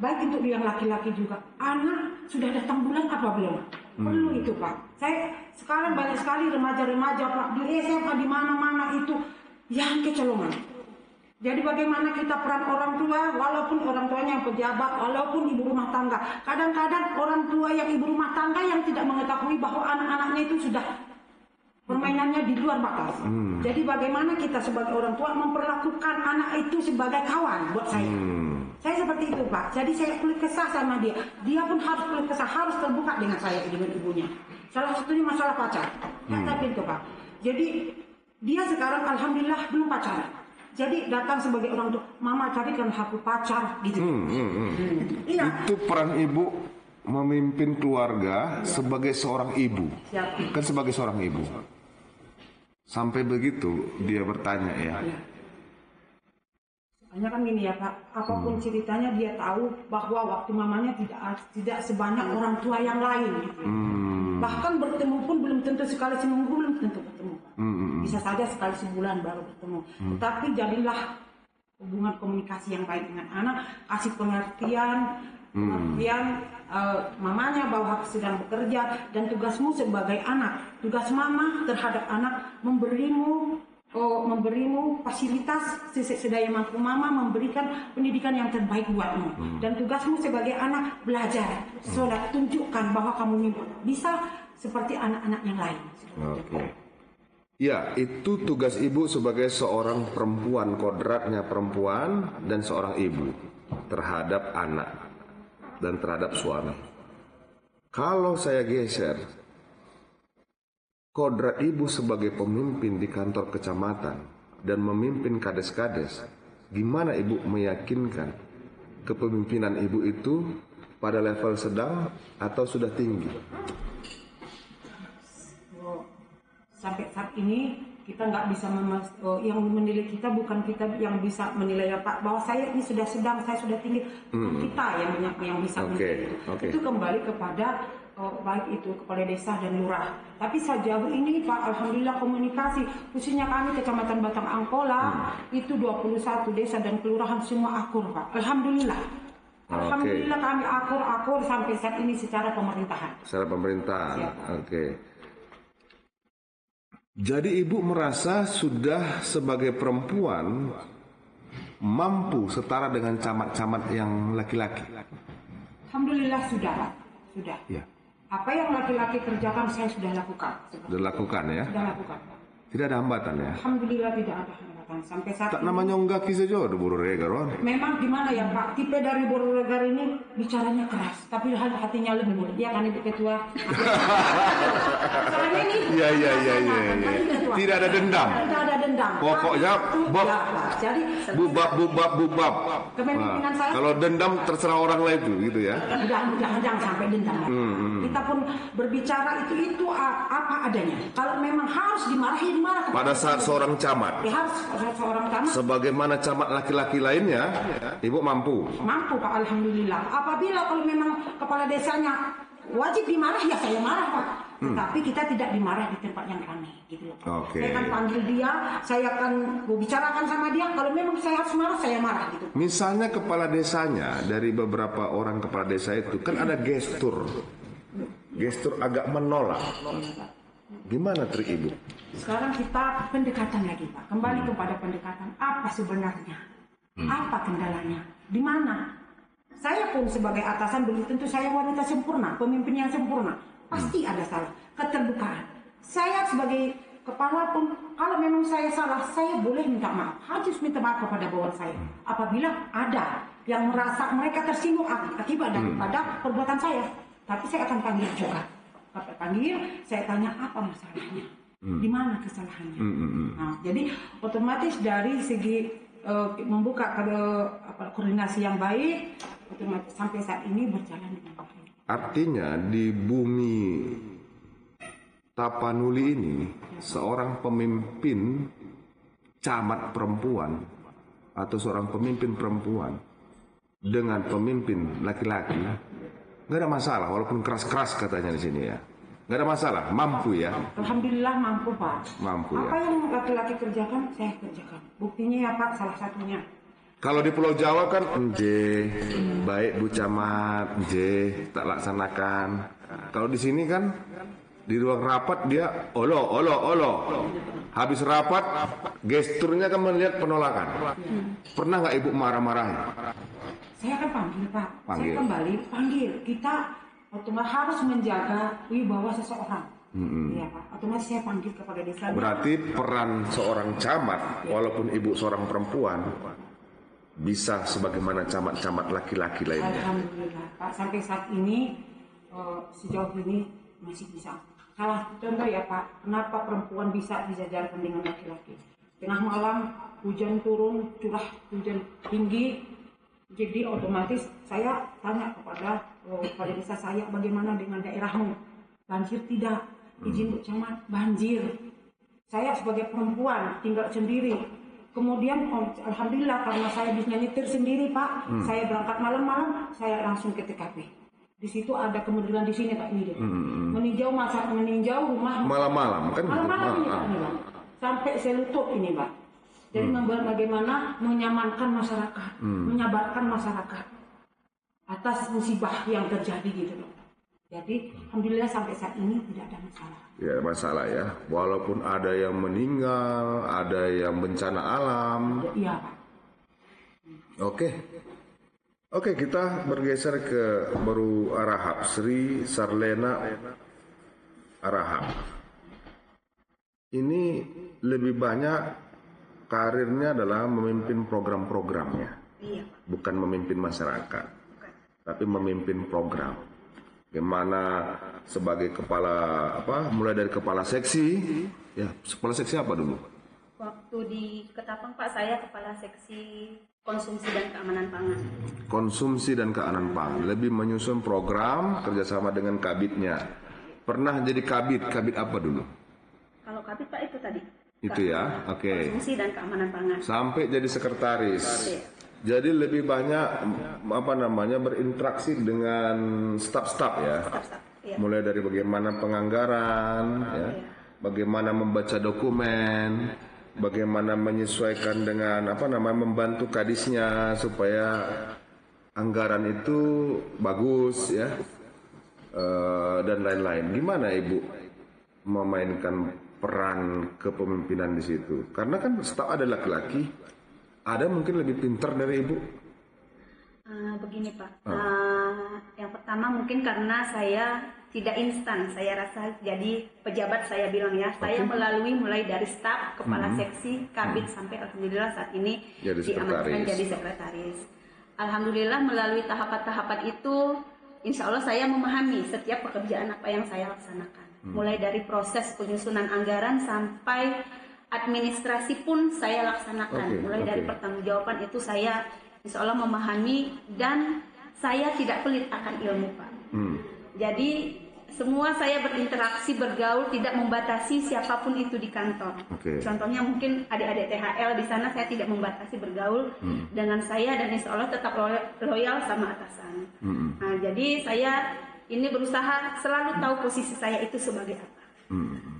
baik untuk yang laki-laki juga, anak sudah datang bulan apa belum? Perlu itu Pak. Saya sekarang banyak sekali remaja-remaja Pak di SMA di mana-mana itu yang kecolongan. Jadi bagaimana kita peran orang tua, walaupun orang tuanya yang pejabat, walaupun ibu rumah tangga. Kadang-kadang orang tua yang ibu rumah tangga yang tidak mengetahui bahwa anak-anaknya itu sudah permainannya di luar batas. Jadi bagaimana kita sebagai orang tua memperlakukan anak itu sebagai kawan buat saya. Saya seperti itu Pak. Jadi saya keluh kesah sama dia. Dia pun harus keluh kesah, harus terbuka dengan saya, dengan ibunya. Salah satunya masalah pacar. Tapi itu Pak. Jadi dia sekarang alhamdulillah belum pacaran. Jadi datang sebagai orang tua, mama carikan aku pacar gitu. Iya. Itu peran ibu memimpin keluarga sebagai seorang ibu. Siap. Kan sebagai seorang ibu. Sampai begitu dia bertanya ya. Soalnya kan gini ya Pak, apapun ceritanya dia tahu bahwa waktu mamanya tidak sebanyak orang tua yang lain gitu. Bahkan bertemu pun belum tentu sekali seminggu, belum tentu bertemu Pak. Bisa saja sekali sebulan baru bertemu. Tapi jadilah hubungan komunikasi yang baik dengan anak, kasih pengertian mamanya bahwa sedang bekerja dan tugasmu sebagai anak, tugas mama terhadap anak memberimu fasilitas sedaya mampu mama memberikan pendidikan yang terbaik buatmu. Dan tugasmu sebagai anak belajar, sholat, tunjukkan bahwa kamu bisa seperti anak-anak yang lain. Oke. Ya, itu tugas ibu sebagai seorang perempuan, kodratnya perempuan dan seorang ibu terhadap anak dan terhadap suami. Kalau saya geser, kodrat ibu sebagai pemimpin di kantor kecamatan dan memimpin kades-kades, gimana ibu meyakinkan kepemimpinan ibu itu pada level sedang atau sudah tinggi? Sampai saat ini kita nggak bisa yang menilai kita, bukan kita yang bisa menilai ya Pak, bahwa saya ini sudah sedang, saya sudah tinggi. Kita yang bisa menilai. Itu kembali kepada baik itu kepala desa dan lurah. Tapi sejauh ini Pak, alhamdulillah komunikasi khususnya kami Kecamatan Batang Angkola itu 21 desa dan kelurahan semua akur Pak. Alhamdulillah. Alhamdulillah kami akur sampai saat ini secara pemerintahan. Secara pemerintahan. Oke. Jadi ibu merasa sudah sebagai perempuan mampu setara dengan camat-camat yang laki-laki? Alhamdulillah sudah, Pak. Sudah. Ya. Apa yang laki-laki kerjakan saya sudah lakukan. Sudah lakukan ya? Sudah lakukan, Pak. Tidak ada hambatan ya? Alhamdulillah tidak ada hambatan sampai saat Tak ini. namanya unggaki saja ada buru regar Ron. Memang gimana ya Pak, tipe dari Bororegar ini bicaranya keras, tapi hatinya lembut. Ya kan Ibu Ketua? Soalnya ini. Iya. Tidak ada dendam. Tidak ada dendam. Pokoknya bab. Ya, Pak. Jadi Bubab. kepemimpinan saya. Kalau dendam terserah orang lain tuh, gitu ya. Jangan sampai dendam. Kita pun berbicara itu apa adanya. Kalau memang harus dimarahi, marah. Pada saat seorang camat, Ya, harus seorang camat. sebagaimana camat laki-laki lainnya, Ibu mampu. Mampu Pak, Alhamdulillah. Apabila kalau memang kepala desanya wajib dimarah, ya saya marah Pak. Tetapi kita tidak dimarah di tempat yang aneh gitu loh. Oke. Saya akan panggil dia, saya akan bicarakan sama dia. Kalau memang saya harus marah, saya marah gitu. Misalnya kepala desanya, dari beberapa orang kepala desa itu kan ada gestur agak menolak. Gimana trik Ibu? Sekarang kita pendekatan lagi Pak. Kembali kepada pendekatan. Apa sebenarnya? Apa kendalanya? Di mana? Saya pun sebagai atasan belum tentu saya wanita sempurna, pemimpin yang sempurna. Pasti ada salah. Keterbukaan. Saya sebagai kepala pun, kalau memang saya salah, saya boleh minta maaf. Harus minta maaf kepada bawahan saya. Apabila ada yang merasa mereka tersinggung akibat daripada perbuatan saya. Tapi saya akan panggil juga. Panggil, saya tanya apa masalahnya, di mana kesalahannya. Nah, jadi otomatis dari segi membuka koordinasi yang baik, otomatis sampai saat ini berjalan dengan baik. Artinya di bumi Tapanuli ini, seorang pemimpin camat perempuan atau seorang pemimpin perempuan dengan pemimpin laki-laki, nggak ada masalah, walaupun keras-keras katanya di sini ya. Nggak ada masalah, mampu ya. Alhamdulillah mampu Pak. Mampu Apa ya. yang laki-laki kerjakan, saya kerjakan. Buktinya ya Pak, salah satunya. Kalau di Pulau Jawa kan, baik Bu Camat, tak laksanakan. Kalau di sini kan, di ruang rapat dia olo. Habis rapat, gesturnya kan melihat penolakan. Pernah nggak Ibu marah-marahin? Saya akan panggil Pak. Panggil. Saya kembali panggil. Kita otomatis harus menjaga wibawa seseorang. Iya Pak. Otomatis saya panggil kepada desa. Berarti peran seorang camat, walaupun Ibu seorang perempuan, bisa sebagaimana camat-camat laki-laki lainnya. Alhamdulillah Pak. Sampai saat ini sejauh ini masih bisa. Salah contoh ya Pak. Kenapa perempuan bisa dijajarkan dengan laki-laki? Tengah malam hujan turun, curah hujan tinggi. Jadi otomatis saya tanya kepada kepala desa saya, bagaimana dengan daerahmu? Banjir tidak? Izin Bu Camat, banjir. Saya sebagai perempuan tinggal sendiri. Kemudian alhamdulillah karena saya bisnya nyetir sendiri Pak, saya berangkat malam-malam, saya langsung ke TKP. Di situ ada kemudian di sini Pak ini deh. Meninjau rumah Malam-malam kan? malam-malam ini Pak, ini, Pak. Sampai selutut ini Pak. Jadi bagaimana menyamankan masyarakat, menyabarkan masyarakat atas musibah yang terjadi gitu loh. Jadi alhamdulillah sampai saat ini tidak ada masalah. Ya masalah ya. Walaupun ada yang meninggal, ada yang bencana alam. Iya Pak. Oke, kita bergeser ke Baru Arahap, Sri Sarlena Arahap. Ini lebih banyak karirnya adalah memimpin program-programnya. Iya. Bukan memimpin masyarakat, tapi memimpin program. Bagaimana sebagai kepala mulai dari kepala seksi, ya kepala seksi apa dulu? Waktu di Ketapang Pak, saya kepala seksi konsumsi dan keamanan pangan. Konsumsi dan keamanan pangan, lebih menyusun program kerjasama dengan kabitnya. Pernah jadi kabit apa dulu? Kalau kabit Pak itu tadi. Itu ya, oke. Konsumsi dan keamanan pangan. Sampai jadi sekretaris. Oke. Jadi lebih banyak berinteraksi dengan staf-staf ya. Staf-staf, iya. Mulai dari bagaimana penganggaran, ya, bagaimana membaca dokumen, bagaimana menyesuaikan dengan membantu kadisnya supaya anggaran itu bagus ya, dan lain-lain. Gimana Ibu memainkan peran kepemimpinan di situ? Karena kan staf ada laki-laki, ada mungkin lebih pintar dari Ibu. Begini Pak, yang pertama mungkin karena saya tidak instan, saya rasa jadi pejabat saya bilang ya, saya melalui mulai dari staf, kepala seksi, kabit sampai alhamdulillah saat ini diamankan jadi sekretaris. Alhamdulillah melalui tahapan-tahapan itu, insya Allah saya memahami setiap pekerjaan apa yang saya laksanakan, mulai dari proses penyusunan anggaran sampai administrasi pun saya laksanakan, mulai dari pertanggungjawaban itu saya insya Allah memahami dan saya tidak pelit akan ilmu Pak. Jadi semua saya berinteraksi, bergaul, tidak membatasi siapapun itu di kantor. Contohnya mungkin adik-adik THL di sana saya tidak membatasi bergaul dengan saya dan insya Allah tetap loyal sama atasan. Nah, jadi saya ini berusaha selalu tahu posisi saya itu sebagai apa.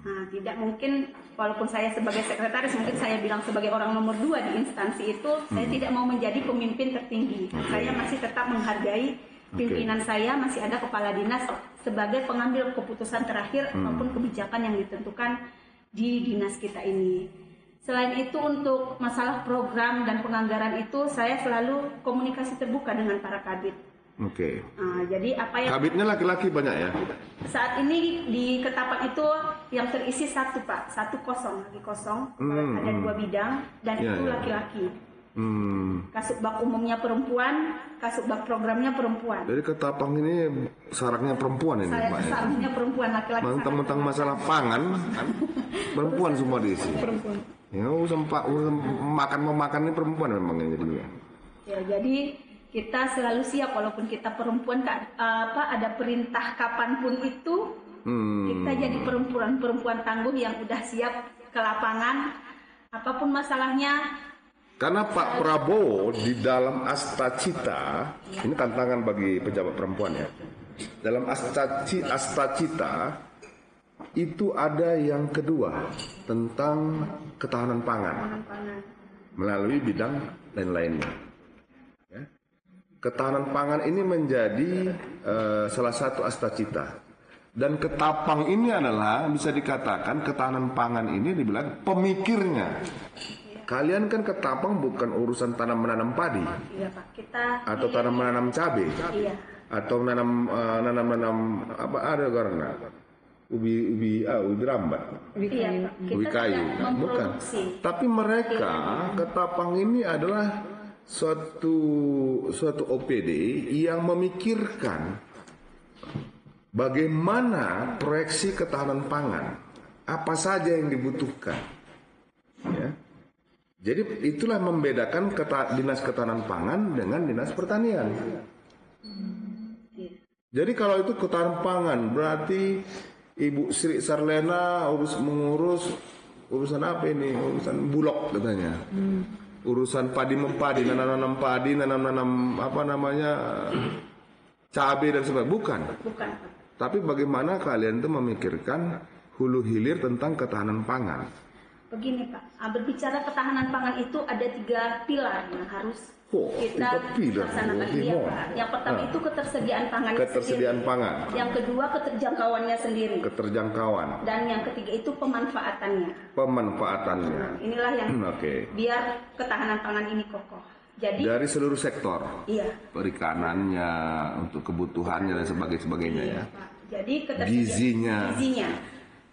Nah, tidak mungkin walaupun saya sebagai sekretaris mungkin saya bilang sebagai orang nomor 2 di instansi itu, saya tidak mau menjadi pemimpin tertinggi. Saya masih tetap menghargai pimpinan saya, masih ada kepala dinas sebagai pengambil keputusan terakhir maupun kebijakan yang ditentukan di dinas kita ini. Selain itu untuk masalah program dan penganggaran itu saya selalu komunikasi terbuka dengan para kabit. Jadi apa yang kabitnya laki-laki banyak ya? Saat ini di Ketapang itu yang terisi 1 Pak, 1 kosong, lagi kosong, ada 2 bidang dan itu laki-laki. Kasubag umumnya perempuan, kasubag programnya perempuan. Jadi Ketapang ini sarangnya perempuan ini Pak ya? Sarangnya perempuan, laki-laki. Mentang-mentang masalah pangan, perempuan semua diisi. Perempuan. Ya, makan ini perempuan memang yang jadinya. Ya, jadi kita selalu siap walaupun kita perempuan ada perintah kapanpun itu kita jadi perempuan tangguh yang udah siap ke lapangan apapun masalahnya. Karena Pak Prabowo di dalam Astacita, ini tantangan bagi pejabat perempuan ya. Dalam Astacita itu ada yang kedua tentang ketahanan pangan melalui bidang lain-lainnya. Ketahanan pangan ini menjadi salah satu astacita. Dan Ketapang ini adalah bisa dikatakan ketahanan pangan ini dibilang pemikirnya. Kalian kan Ketapang bukan urusan tanam-menanam padi. Iya, Pak. Atau tanam-menanam cabai. Iya. Atau nanam apa ada karena ubi rambat. Ubi kayu. Bukan. Tapi mereka Ketapang ini adalah suatu OPD yang memikirkan bagaimana proyeksi ketahanan pangan, apa saja yang dibutuhkan. Ya. Jadi itulah membedakan dinas ketahanan pangan dengan dinas pertanian. Jadi kalau itu ketahanan pangan berarti Ibu Sri Sarlena mengurus urusan apa ini? Urusan bulog katanya. Urusan padi mempadi, nanam padi, nanam apa namanya cabai dan sebagainya. Bukan. Tapi bagaimana kalian itu memikirkan hulu hilir tentang ketahanan pangan? Begini Pak, berbicara ketahanan pangan itu ada 3 pilar yang harus kita laksanakan. Iya Pak. Yang pertama itu ketersediaan pangannya Ketersediaan sendiri. pangan. Yang kedua keterjangkauannya sendiri. Keterjangkauan. Dan yang ketiga itu pemanfaatannya. Pemanfaatannya. Inilah yang biar ketahanan pangan ini kokoh. Jadi dari seluruh sektor. Iya. Perikanannya, untuk kebutuhannya dan sebagainya iya, ya. Pak. Jadi gizinya.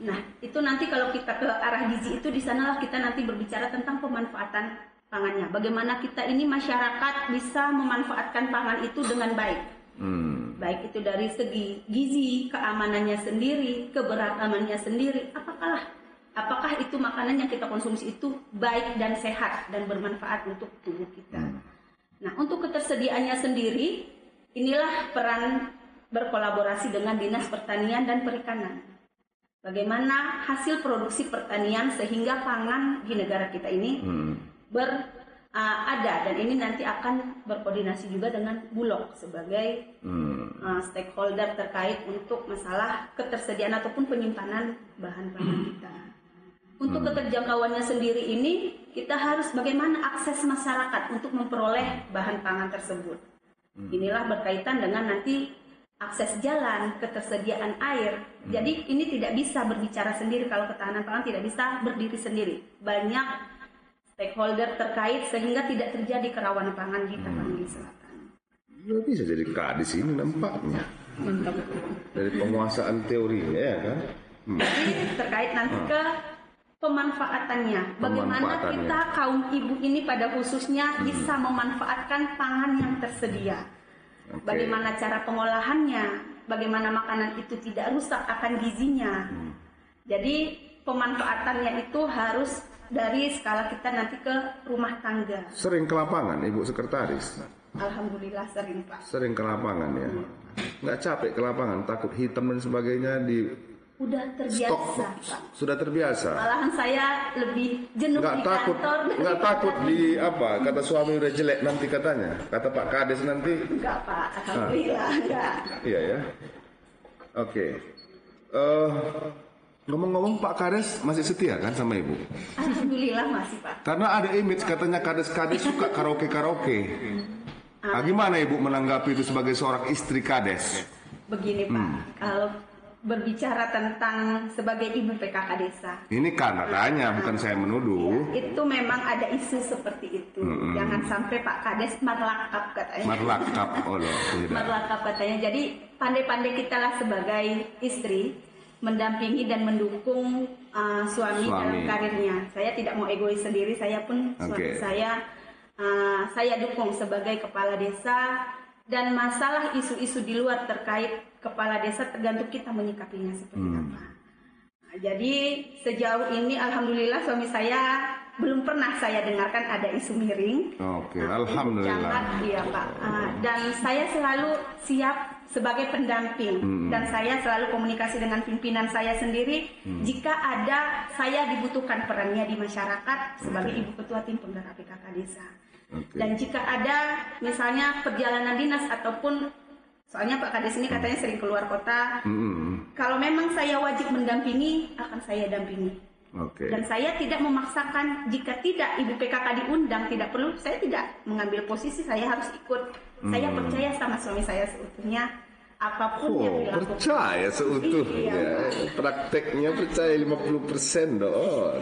Nah, itu nanti kalau kita ke arah gizi itu di sanalah kita nanti berbicara tentang pemanfaatan pangannya. Bagaimana kita ini masyarakat bisa memanfaatkan pangan itu dengan baik. Baik itu dari segi gizi, keamanannya sendiri, keberagamannya sendiri. Apakah itu makanan yang kita konsumsi itu baik dan sehat dan bermanfaat untuk tubuh kita. Nah, untuk ketersediaannya sendiri, inilah peran berkolaborasi dengan Dinas Pertanian dan Perikanan. Bagaimana hasil produksi pertanian sehingga pangan di negara kita ini ada, dan ini nanti akan berkoordinasi juga dengan Bulog sebagai stakeholder terkait untuk masalah ketersediaan ataupun penyimpanan bahan pangan kita. Untuk keterjangkauannya sendiri ini kita harus bagaimana akses masyarakat untuk memperoleh bahan pangan tersebut. Inilah berkaitan dengan nanti akses jalan, ketersediaan air. Jadi ini tidak bisa berbicara sendiri, kalau ketahanan pangan tidak bisa berdiri sendiri. Banyak stakeholder terkait sehingga tidak terjadi kerawanan pangan di Tapanuli Selatan. Ya, bisa jadi kadis ini nampaknya. Mantap. Dari penguasaan teorinya ya kan. Jadi terkait nanti ke pemanfaatannya. Bagaimana Pemanfaatannya. kita kaum ibu ini pada khususnya bisa memanfaatkan pangan yang tersedia. Oke. Bagaimana cara pengolahannya, bagaimana makanan itu tidak rusak akan gizinya. Jadi pemanfaatannya itu harus dari skala kita nanti ke rumah tangga. Sering ke lapangan Ibu Sekretaris? Alhamdulillah sering Pak. Sering ke lapangan ya? Nggak capek ke lapangan? Takut hitam dan sebagainya di Udah terbiasa Pak. Sudah terbiasa? Malahan saya lebih jenuh Nggak di takut, kantor. nggak takut di apa? Kata suami udah jelek nanti katanya. Kata Pak Kades nanti. Enggak Pak, alhamdulillah enggak. Iya ya. Oke. Ngomong-ngomong Pak Kades masih setia kan sama Ibu? Alhamdulillah masih Pak. Karena ada image katanya Kades-Kades suka karaoke-karaoke. Gimana Ibu menanggapi itu sebagai seorang istri Kades? Begini Pak, kalau berbicara tentang sebagai ibu PKK desa, Ini kan katanya, bukan saya menuduh. itu memang ada isu seperti itu. Jangan sampai Pak Kades marlakap katanya. Marlakap, oh loh, tidak. Marlakap katanya. Jadi pandai-pandai kita lah sebagai istri mendampingi dan mendukung suami dalam karirnya. Saya tidak mau egois sendiri, saya pun suami saya dukung sebagai kepala desa. Dan masalah isu-isu di luar terkait kepala desa tergantung kita menyikapinya seperti apa. Nah, jadi sejauh ini alhamdulillah suami saya belum pernah saya dengarkan ada isu miring. Oke, alhamdulillah. Jangan, iya Pak. Dan saya selalu siap sebagai pendamping dan saya selalu komunikasi dengan pimpinan saya sendiri jika ada saya dibutuhkan perannya di masyarakat sebagai ibu ketua tim penggerak PKK desa. Dan jika ada misalnya perjalanan dinas ataupun soalnya Pak Kades ini katanya sering keluar kota, kalau memang saya wajib mendampingi akan saya dampingi. Dan saya tidak memaksakan jika tidak ibu PKK diundang tidak perlu, saya tidak mengambil posisi saya harus ikut. Saya percaya sama suami saya seutuhnya apapun yang dilakukan. Percaya seutuhnya. Prakteknya percaya 50% dong.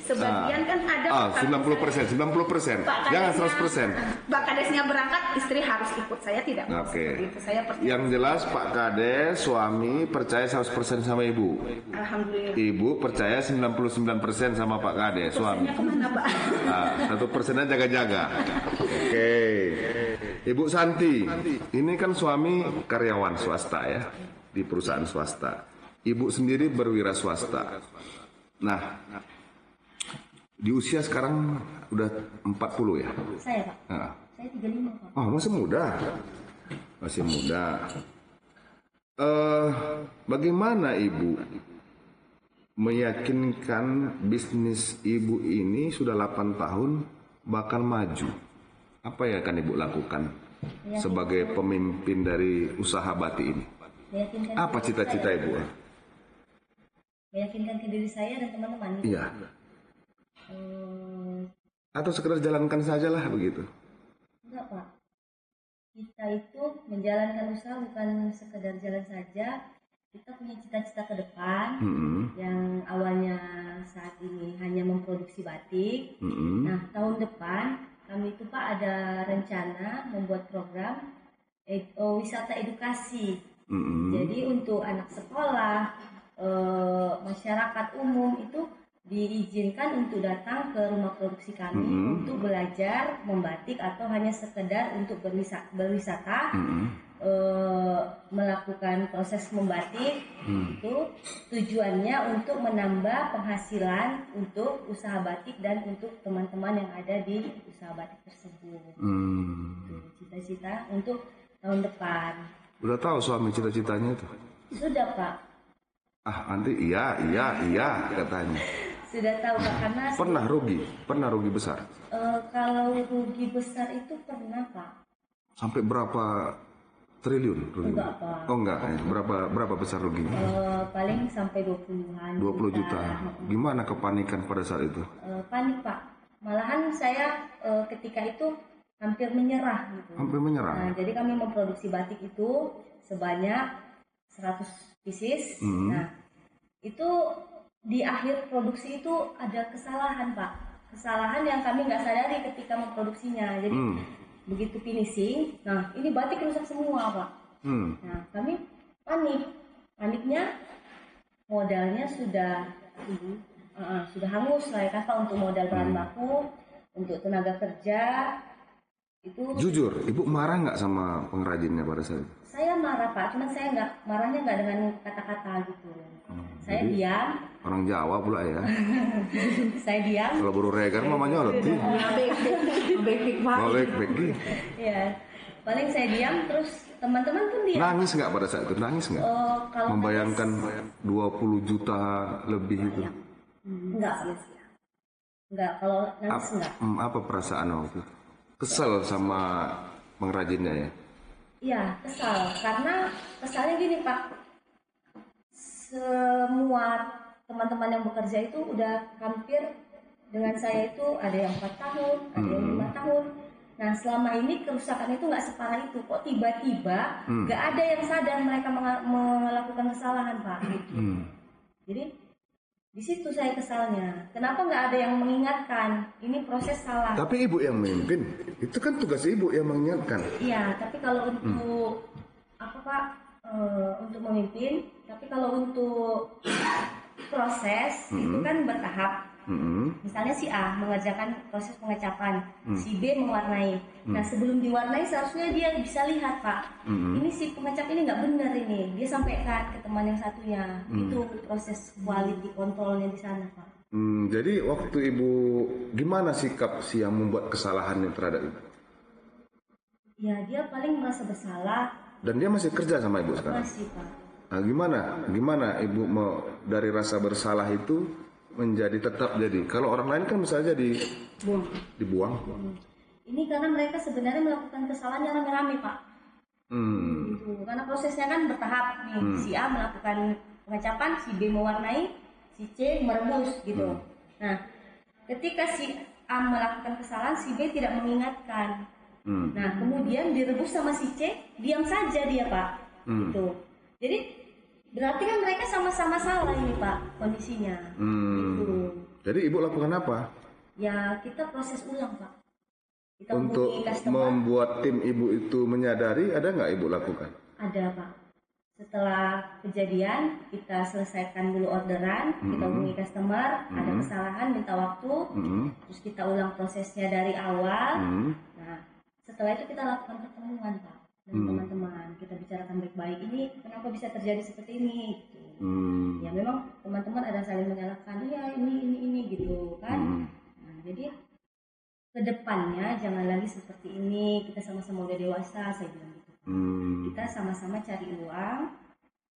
Sebagian kan ada 90%. Jangan 100%. Pak Kadesnya berangkat, istri harus ikut. Saya tidak mau seperti itu. Saya percaya. Yang jelas Pak Kades suami percaya 100% sama Ibu. Alhamdulillah. Ibu percaya 99% sama Pak Kades suami. Kemana Pak? 1%-nya jaga-jaga. Oke. Ibu Santi, ini kan suami karyawan swasta ya, di perusahaan swasta. Ibu sendiri berwira swasta. Nah, di usia sekarang udah 40 ya? Saya Pak, saya 35 Pak. Oh, masih muda. Masih muda. Bagaimana Ibu meyakinkan bisnis Ibu ini sudah 8 tahun bakal maju? Apa yang akan Ibu lakukan sebagai pemimpin dari usaha Bati ini? Apa cita-cita Ibu? Meyakinkan ke diri saya dan teman-teman. Iya. Atau sekedar jalankan sajalah begitu? Enggak Pak. Kita itu menjalankan usaha bukan sekedar jalan saja. Kita punya cita-cita ke depan yang awalnya saat ini hanya memproduksi batik. Nah, tahun depan kami itu Pak ada rencana membuat program wisata edukasi. Jadi untuk anak sekolah, masyarakat umum itu diizinkan untuk datang ke rumah produksi kami untuk belajar membatik atau hanya sekedar untuk berwisata, melakukan proses membatik. Itu tujuannya untuk menambah penghasilan untuk usaha batik dan untuk teman-teman yang ada di usaha batik tersebut. Cita-cita untuk tahun depan. Udah tahu suami cita-citanya itu? Sudah Pak. Nanti iya katanya. Sudah tahu Pak, karena Pernah rugi besar? kalau rugi besar itu pernah Pak. Sampai berapa triliun rugi? Enggak Pak. Oh enggak, berapa besar ruginya? Paling sampai 20-an 20 juta. Gimana kepanikan pada saat itu? Panik Pak. Malahan saya ketika itu hampir menyerah gitu. Hampir menyerah. Nah, jadi kami memproduksi batik itu sebanyak 100 pieces. Nah, itu di akhir produksi itu ada kesalahan Pak. Kesalahan yang kami nggak sadari ketika memproduksinya. Jadi begitu finishing, nah ini batik rusak semua Pak. Nah kami paniknya modalnya sudah hangus lah ya kan Pak, untuk modal bahan baku, untuk tenaga kerja itu. Jujur, Ibu marah nggak sama pengrajinnya pada saat itu? Saya marah Pak, cuman saya marahnya nggak dengan kata-kata gitu. Saya diam. Orang Jawa pula ya. Saya diam. Kalau baru regar mamanya letih. Mau baik-baik. Ya, paling saya diam, terus teman-teman pun diam. Nangis nggak pada saat itu? Nangis nggak? Kalau membayangkan 20 juta lebih itu. Enggak. Kalau nangis enggak. Apa perasaan waktu itu? Kesel sama pengrajinnya ya? Iya, kesal. Karena kesalnya gini Pak, semua teman-teman yang bekerja itu udah hampir dengan saya itu ada yang 4 tahun, ada yang 5 tahun. Nah selama ini kerusakan itu nggak separah itu, kok tiba-tiba nggak ada yang sadar mereka melakukan kesalahan Pak. Jadi di situ saya kesalnya. Kenapa nggak ada yang mengingatkan? Ini proses salah. Tapi Ibu yang memimpin, itu kan tugas Ibu yang mengingatkan. Iya, tapi kalau untuk apa Pak? Untuk memimpin, tapi kalau untuk proses itu kan bertahap. Misalnya si A mengerjakan proses pengecapan, si B mewarnai. Nah sebelum diwarnai seharusnya dia bisa lihat Pak, ini si pengecap ini nggak benar ini. Dia sampaikan ke teman yang satunya. Itu proses quality controlnya di sana Pak. Jadi waktu Ibu gimana sikap si yang membuat kesalahannya terhadap Ibu? Ya dia paling merasa bersalah. Dan dia masih kerja sama Ibu sekarang? Masih Pak. Nah, gimana Ibu mau dari rasa bersalah itu menjadi tetap jadi? Kalau orang lain kan bisa aja dibuang. Ini karena mereka sebenarnya melakukan kesalahannya rame-rame Pak. Gitu. Karena prosesnya kan bertahap nih. Si A melakukan pengecapan, si B mewarnai, si C merebus gitu. Nah, ketika si A melakukan kesalahan, si B tidak mengingatkan. Nah, kemudian direbus sama si C, diam saja dia Pak. Gitu. Jadi berarti kan mereka sama-sama salah ini Pak kondisinya. Gitu. Jadi Ibu lakukan apa? Ya kita proses ulang Pak. Kita untuk membuat tim Ibu itu menyadari, ada nggak Ibu lakukan? Ada Pak. Setelah kejadian kita selesaikan dulu orderan, kita hubungi customer, ada kesalahan minta waktu, terus kita ulang prosesnya dari awal. Nah setelah itu kita lakukan pertemuan Pak dengan teman-teman, kita bicarakan baik-baik, ini kenapa bisa terjadi seperti ini gitu. Ya memang teman-teman ada saling menyalahkan, iya ini gitu kan. Nah, jadi kedepannya jangan lagi seperti ini, kita sama-sama udah dewasa, saya bilang gitu. Kita sama-sama cari uang,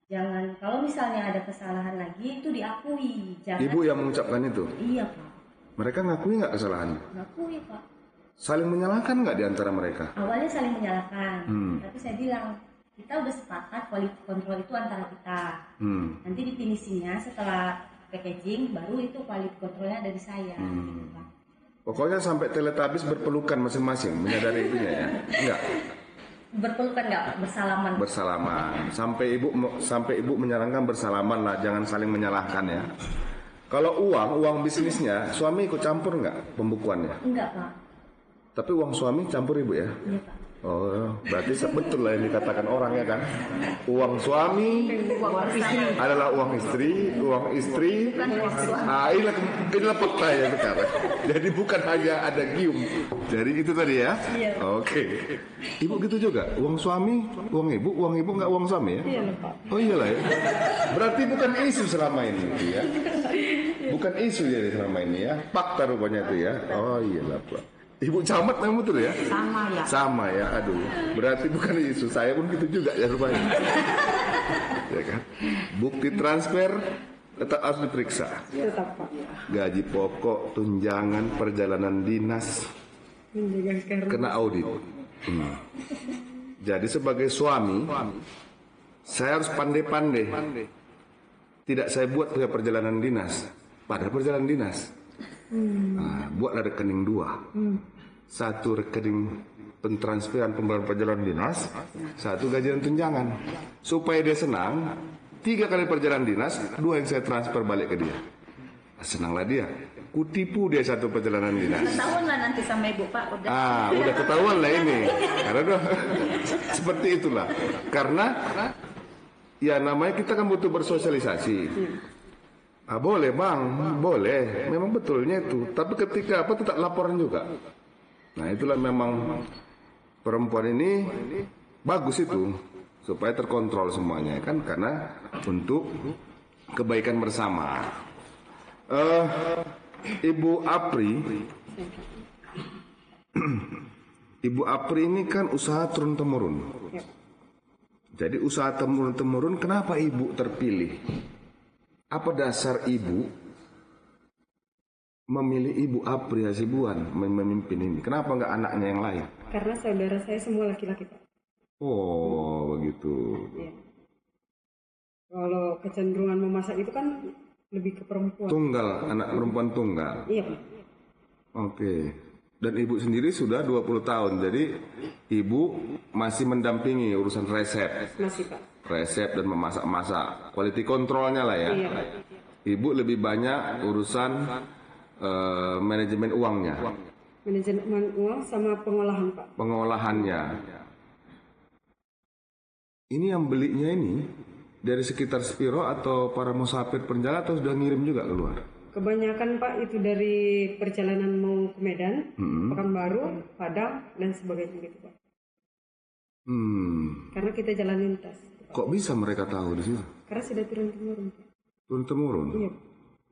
jangan kalau misalnya ada kesalahan lagi itu diakui. Jangan. Ibu yang mengucapkan itu? Iya Pak. Mereka ngakui nggak kesalahannya? Ngakui Pak. Saling menyalahkan nggak di antara mereka? Awalnya saling menyalahkan, tapi saya bilang kita udah sepakat quality control itu antara kita. Nanti di finishingnya setelah packaging baru itu quality controlnya dari saya. Gitu, Pak. Pokoknya sampai Teletubbies berpelukan masing-masing, menyadari itunya ya? Enggak? Berpelukan nggak? Bersalaman. Bersalaman. Sampai ibu menyarankan bersalaman lah, jangan saling menyalahkan ya. Kalau uang bisnisnya, suami ikut campur nggak pembukuannya? Enggak Pak. Tapi uang suami campur Ibu ya? Iya Pak. Oh, berarti betul lah yang dikatakan orang ya kan? Uang suami adalah uang istri. Nah, inilah fakta ya sekarang. Jadi bukan hanya ada gium. Jadi itu tadi ya? Iya. Oke. Ibu gitu juga? Uang suami, uang ibu nggak uang suami ya? Iya Pak. Oh iyalah ya. Berarti bukan isu selama ini itu ya? Bukan isu ya selama ini ya? Fakta rupanya itu ya? Oh iyalah Pak. Ibu camat memang betul ya? Sama ya. Sama ya, aduh. Berarti bukan isu, saya pun gitu juga ya rupanya. Ya kan? Bukti transfer tetap harus diperiksa. Tetap Pak. Gaji pokok, tunjangan, perjalanan dinas, kena audit. Jadi sebagai suami, saya harus pandai-pandai. Tidak saya buat punya perjalanan dinas, padahal perjalanan dinas. Nah, buatlah rekening 2. Satu rekening pentransferan pembayaran perjalanan dinas, satu gaji dan tunjangan. Supaya dia senang, 3 kali perjalanan dinas, 2 yang saya transfer balik ke dia. Senanglah dia. Kutipu dia satu perjalanan dinas. Ketahuan lah nanti sama ibu Pak. Udah ketahuan lah ini. Karena seperti itulah. Karena ya namanya kita kan butuh bersosialisasi. Boleh bang, boleh. Memang betulnya itu. Tapi ketika tetap laporan juga. Nah itulah memang perempuan ini bagus itu supaya terkontrol semuanya kan karena untuk kebaikan bersama. Ibu Apri Ibu Apri ini kan usaha turun-temurun. Jadi usaha turun-temurun, kenapa ibu terpilih? Apa dasar ibu memilih Ibu Apri Hasibuan memimpin ini? Kenapa nggak anaknya yang lain? Karena saudara saya semua laki-laki, Pak. Oh, begitu. Ya. Kalau kecenderungan memasak itu kan lebih ke perempuan. Tunggal, anak perempuan tunggal. Iya, Pak. Oke. Dan ibu sendiri sudah 20 tahun. Jadi ibu masih mendampingi urusan resep. Masih, Pak. Resep dan memasak-masak. Quality controlnya lah ya. Iya, Pak. Ibu lebih banyak urusan manajemen uangnya. Manajemen uang sama pengolahan, Pak. Pengolahannya. Ini yang belinya ini dari sekitar Spiro atau para musafir penjala atau sudah ngirim juga keluar? Kebanyakan Pak itu dari perjalanan mau ke Medan, Pekanbaru, Padang dan sebagainya gitu Pak. Karena kita jalan lintas. Kok bisa mereka tahu di situ? Karena sudah turun-temurun Pak. Turun-temurun? Iya.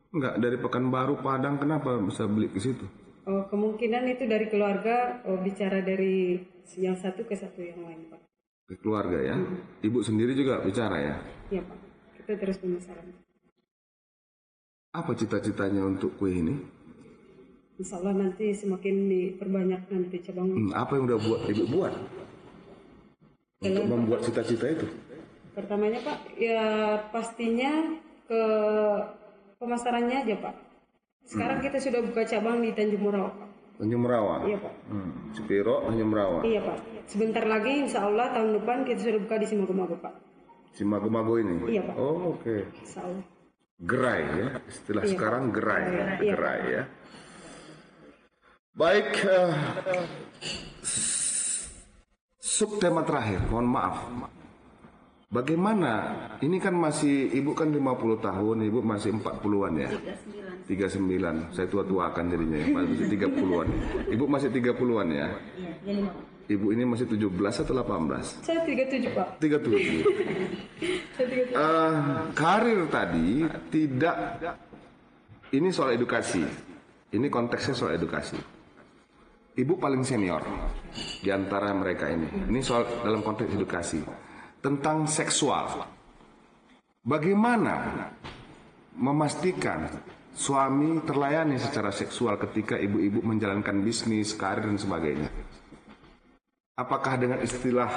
Enggak, dari Pekanbaru, Padang kenapa bisa beli ke situ? Oh, kemungkinan itu dari keluarga, bicara dari yang satu ke satu yang lain Pak. Ke keluarga ya? Ibu sendiri juga bicara ya? Iya Pak, kita terus pemasaran. Apa cita-citanya untuk kue ini? Insya Allah nanti semakin diperbanyak nanti cabang. Apa yang udah ibu buat? Untuk membuat cita-cita itu? Pertamanya Pak, ya pastinya ke pemasarannya aja Pak. Sekarang kita sudah buka cabang di Tanjung Murawa Pak. Tanjung Merawa? Iya Pak. Spiro, Tanjung Merawa? Iya Pak. Sebentar lagi insya Allah tahun depan kita sudah buka di Simago-Mago Pak. Simago-Mago ini? Iya Pak. Oh oke. Insya Allah. Gerai ya, istilah Iya, sekarang gerai, Iya. gerai ya. Baik, subtema terakhir, mohon maaf. Bagaimana, ini kan masih, ibu kan 50 tahun, ibu masih 40-an ya? 39, saya tua-tua akan jadinya ya, masih 30-an. Ibu masih 30-an ya? Iya, Ibu ini masih 17 atau 18? Saya 37 Pak. 37. Karir tadi tidak, ini soal edukasi. Ini konteksnya soal edukasi. Ibu paling senior di antara mereka ini. Ini soal dalam konteks edukasi tentang seksual. Bagaimana memastikan suami terlayani secara seksual ketika ibu-ibu menjalankan bisnis, karir dan sebagainya? Apakah dengan istilah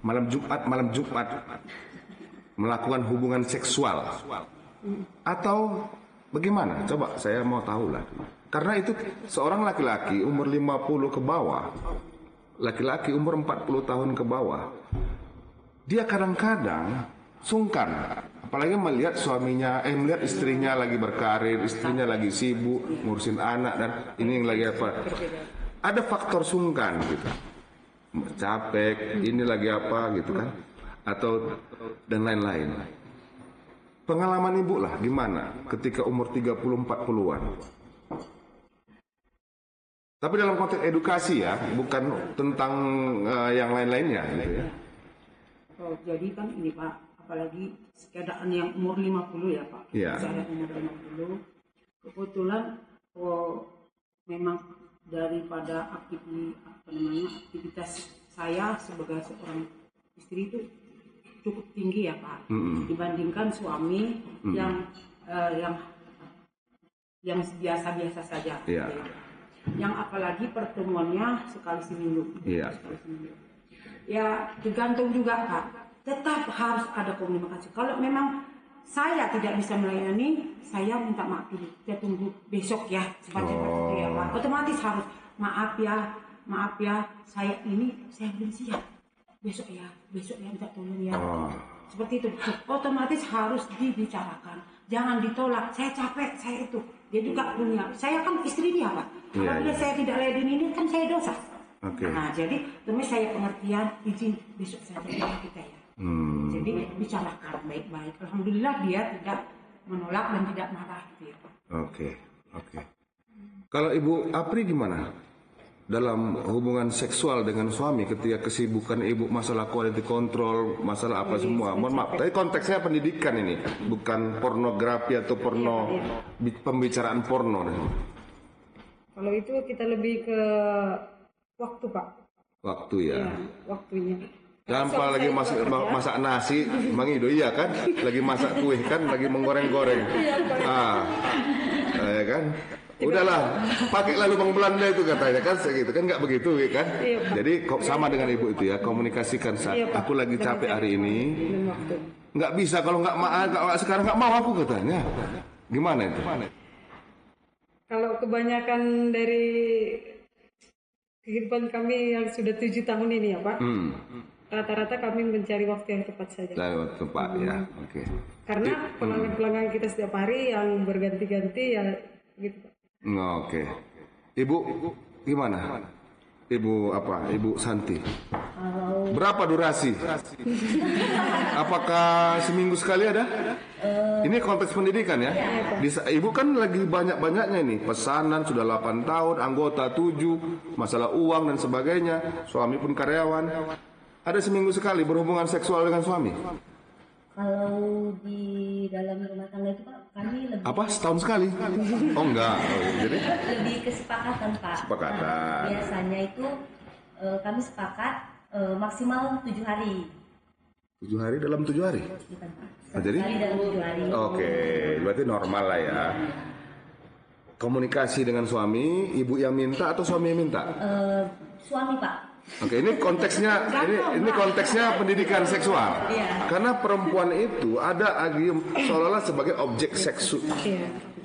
malam Jumat melakukan hubungan seksual atau bagaimana? Coba saya mau tahu lah. Karena itu seorang laki-laki umur 50 ke bawah, laki-laki umur 40 tahun ke bawah, dia kadang-kadang sungkan, apalagi melihat suaminya, melihat istrinya lagi berkarir, istrinya lagi sibuk ngurusin anak dan ini yang lagi apa? Ada faktor sungkan gitu. Capek, ini lagi apa gitu kan, atau dan lain-lain. Pengalaman ibu lah gimana ketika umur 30-40-an. Tapi dalam konteks edukasi ya, bukan tentang yang lain-lainnya gitu ya. Oh, jadi kan ini Pak, apalagi keadaan yang umur 50 ya Pak. Iya. Saya umur 50. Kebetulan memang daripada aktivitas saya sebagai seorang istri itu cukup tinggi ya Pak, dibandingkan suami yang biasa-biasa saja. Yeah. Yang apalagi pertemuannya sekali seminggu. Yeah. Ya tergantung juga Pak. Tetap harus ada komunikasi. Kalau memang saya tidak bisa melayani, saya minta maaf dulu. Saya tunggu besok ya, seperti itu ya Pak. Otomatis harus maaf ya, saya belum siap. Besok ya minta tolong ya. Seperti itu. Otomatis harus dibicarakan. jangan ditolak. Saya capek, saya itu. Dia juga punya. Saya kan istri dia, Pak. Apabila saya tidak ladenin ini kan saya dosa. Nah, jadi demi saya pengertian, izin besok saja kita ya. Jadi bicarakan baik-baik. Alhamdulillah dia tidak menolak dan tidak marah gitu ya, Pak. Oke. Kalau Ibu Apri gimana? Dalam hubungan seksual dengan suami ketika kesibukan Ibu masalah quality control, masalah apa semua. Mohon maaf, tapi konteksnya pendidikan ini, bukan pornografi atau pembicaraan porno. Kalau itu kita lebih ke waktu, Pak. Waktu ya. Waktunya. Gampang lagi masak nasi, Bang Ido, iya kan? Lagi masak kue kan, lagi menggoreng-goreng. Ya kan? Udahlah, pakai lalu Bang Belanda itu katanya kan, segitu kan, nggak begitu ya kan? Jadi sama dengan Ibu itu ya, komunikasikan saat aku lagi capek hari ini. Nggak bisa kalau nggak sekarang nggak mau aku katanya. Gimana itu? Kalau kebanyakan dari kehidupan kami yang sudah 7 tahun ini ya, Pak. Rata-rata kami mencari waktu yang tepat saja. Waktu tepat ya, oke. Karena pelanggan-pelanggan kita setiap hari yang berganti-ganti ya gitu, Pak. Oke. Ibu gimana? Ibu Santi. Berapa durasi? Apakah seminggu sekali ada? Ini konteks pendidikan ya. Ibu kan lagi banyak-banyaknya ini. Pesanan sudah 8 tahun, anggota 7, masalah uang dan sebagainya. Suami pun karyawan. Ada seminggu sekali berhubungan seksual dengan suami? Kalau di dalam rumah tangga itu, Pak, kami lebih... Setahun sekali? Oh enggak. Jadi? Lebih kesepakatan, Pak. Kesepakatan. Biasanya itu kami sepakat maksimal 7 hari. 7 hari dalam 7 hari? Bukan, Pak. Jadi? Hari dalam 7 hari. Oke, berarti normal lah ya. Komunikasi dengan suami, ibu yang minta atau suami yang minta? Suami, Pak. Oke, ini konteksnya pendidikan seksual. Karena perempuan itu ada agium seolah-olah sebagai objek seksual.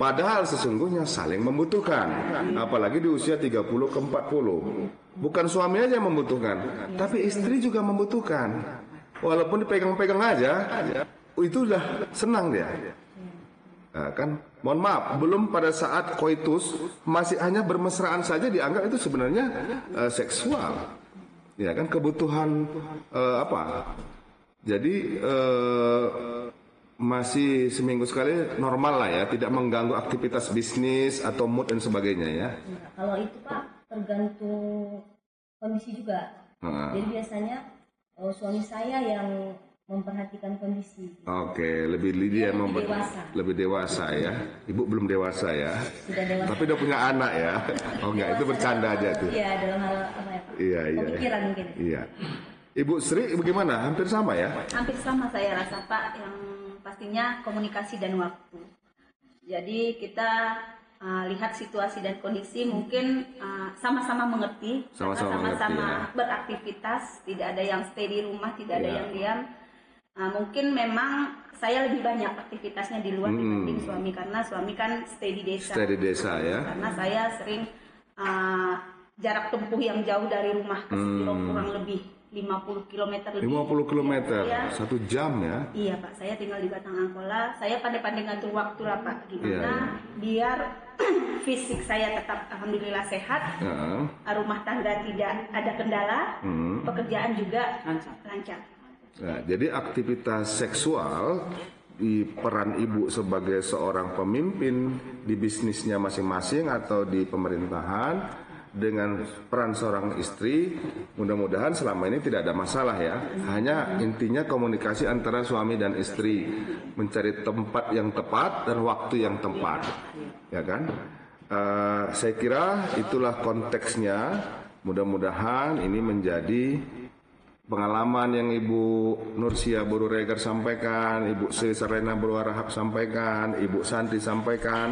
Padahal sesungguhnya saling membutuhkan. Apalagi di usia 30 ke 40. Bukan suami aja yang membutuhkan, tapi istri juga membutuhkan. Walaupun dipegang-pegang aja, itu udah senang dia. Nah, kan, mohon maaf, belum pada saat koitus masih hanya bermesraan saja dianggap itu sebenarnya seksual. Ya kan, kebutuhan Jadi masih seminggu sekali normal lah ya, tidak mengganggu aktivitas bisnis atau mood dan sebagainya ya. Kalau itu, Pak, tergantung kondisi juga. Jadi biasanya suami saya yang memperhatikan kondisi. Oke, lebih dewasa ya. Ibu belum dewasa ya. Sudah dewasa. Tapi udah punya anak ya. Oh enggak, itu bercanda aja tuh. Iya, dalam hal apa ya, Pak? Iya. Pemikiran mungkin. Iya. Ibu Sri bagaimana? Hampir sama ya? Hampir sama saya rasa, Pak, yang pastinya komunikasi dan waktu. Jadi kita lihat situasi dan kondisi, mungkin sama-sama mengerti, sama-sama beraktivitas, tidak ada yang stay di rumah, tidak ada yang diam. Mungkin memang saya lebih banyak aktivitasnya di luar dibanding suami, karena suami kan stay di desa. Stay di desa ya. Karena saya sering jarak tempuh yang jauh dari rumah ke Sitiro, kurang lebih 50 km lebih. 50 km, ya. 1 jam ya? Iya, Pak, saya tinggal di Batang Angkola. Saya pandai-pandai ngatur waktu lah, Pak, gimana biar fisik saya tetap alhamdulillah sehat, rumah tangga tidak ada kendala, pekerjaan juga lancar. Nah, jadi aktivitas seksual di peran ibu sebagai seorang pemimpin di bisnisnya masing-masing atau di pemerintahan dengan peran seorang istri, mudah-mudahan selama ini tidak ada masalah ya. Hanya intinya komunikasi antara suami dan istri, mencari tempat yang tepat dan waktu yang tepat, ya kan? Saya kira itulah konteksnya. Mudah-mudahan ini menjadi pengalaman yang Ibu Nursia Boruregar sampaikan, Ibu Sri Serena Berwarahap sampaikan, Ibu Santi sampaikan,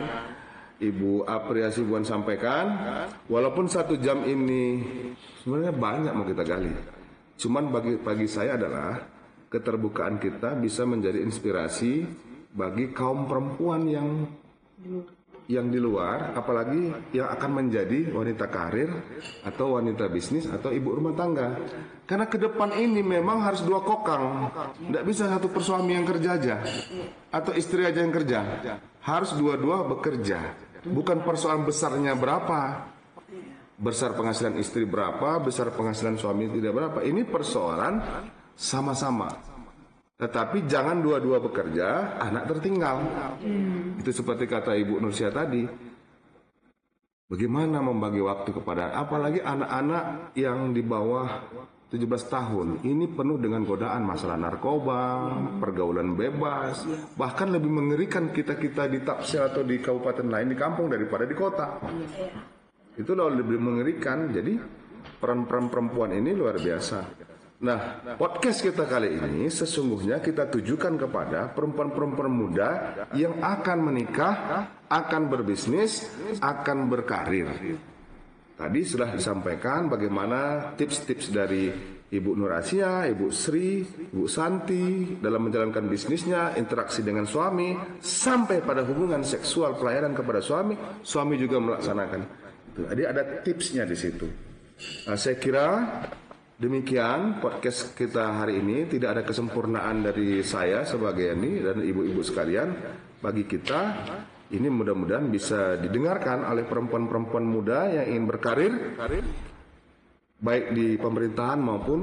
Ibu Apri Hasibuan sampaikan. Walaupun 1 jam ini sebenarnya banyak mau kita gali. Cuman bagi saya adalah keterbukaan kita bisa menjadi inspirasi bagi kaum perempuan yang yang di luar, apalagi yang akan menjadi wanita karir atau wanita bisnis atau ibu rumah tangga. Karena ke depan ini memang harus dua kokang, tidak bisa satu persuami yang kerja aja atau istri aja yang kerja, harus dua-dua bekerja. Bukan persoalan besarnya berapa, besar penghasilan istri berapa, besar penghasilan suami tidak berapa. Ini persoalan sama-sama. Tetapi jangan dua-dua bekerja, anak tertinggal. Itu seperti kata Ibu Nursia tadi. Bagaimana membagi waktu kepada, apalagi anak-anak yang di bawah 17 tahun. Ini penuh dengan godaan masalah narkoba, pergaulan bebas. Bahkan lebih mengerikan kita-kita di Tapsel atau di kabupaten lain, di kampung daripada di kota. Itu lebih mengerikan. Jadi peran-peran perempuan ini luar biasa. Nah, podcast kita kali ini sesungguhnya kita tujukan kepada perempuan-perempuan muda yang akan menikah, akan berbisnis, akan berkarir. Tadi sudah disampaikan bagaimana tips-tips dari Ibu Nur Asia, Ibu Sri, Ibu Santi dalam menjalankan bisnisnya, interaksi dengan suami, sampai pada hubungan seksual pelayanan kepada suami, suami juga melaksanakan. Jadi ada tipsnya di situ. Nah, saya kira demikian podcast kita hari ini. Tidak ada kesempurnaan dari saya sebagai ini dan ibu-ibu sekalian. Bagi kita ini mudah-mudahan bisa didengarkan oleh perempuan-perempuan muda yang ingin berkarir, baik di pemerintahan maupun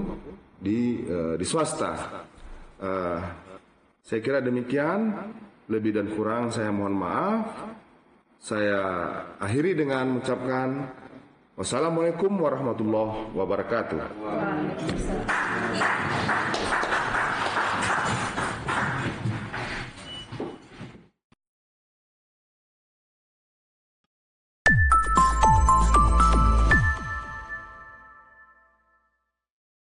di swasta. Saya kira demikian. Lebih dan kurang saya mohon maaf. Saya akhiri dengan mengucapkan wassalamualaikum warahmatullahi wabarakatuh.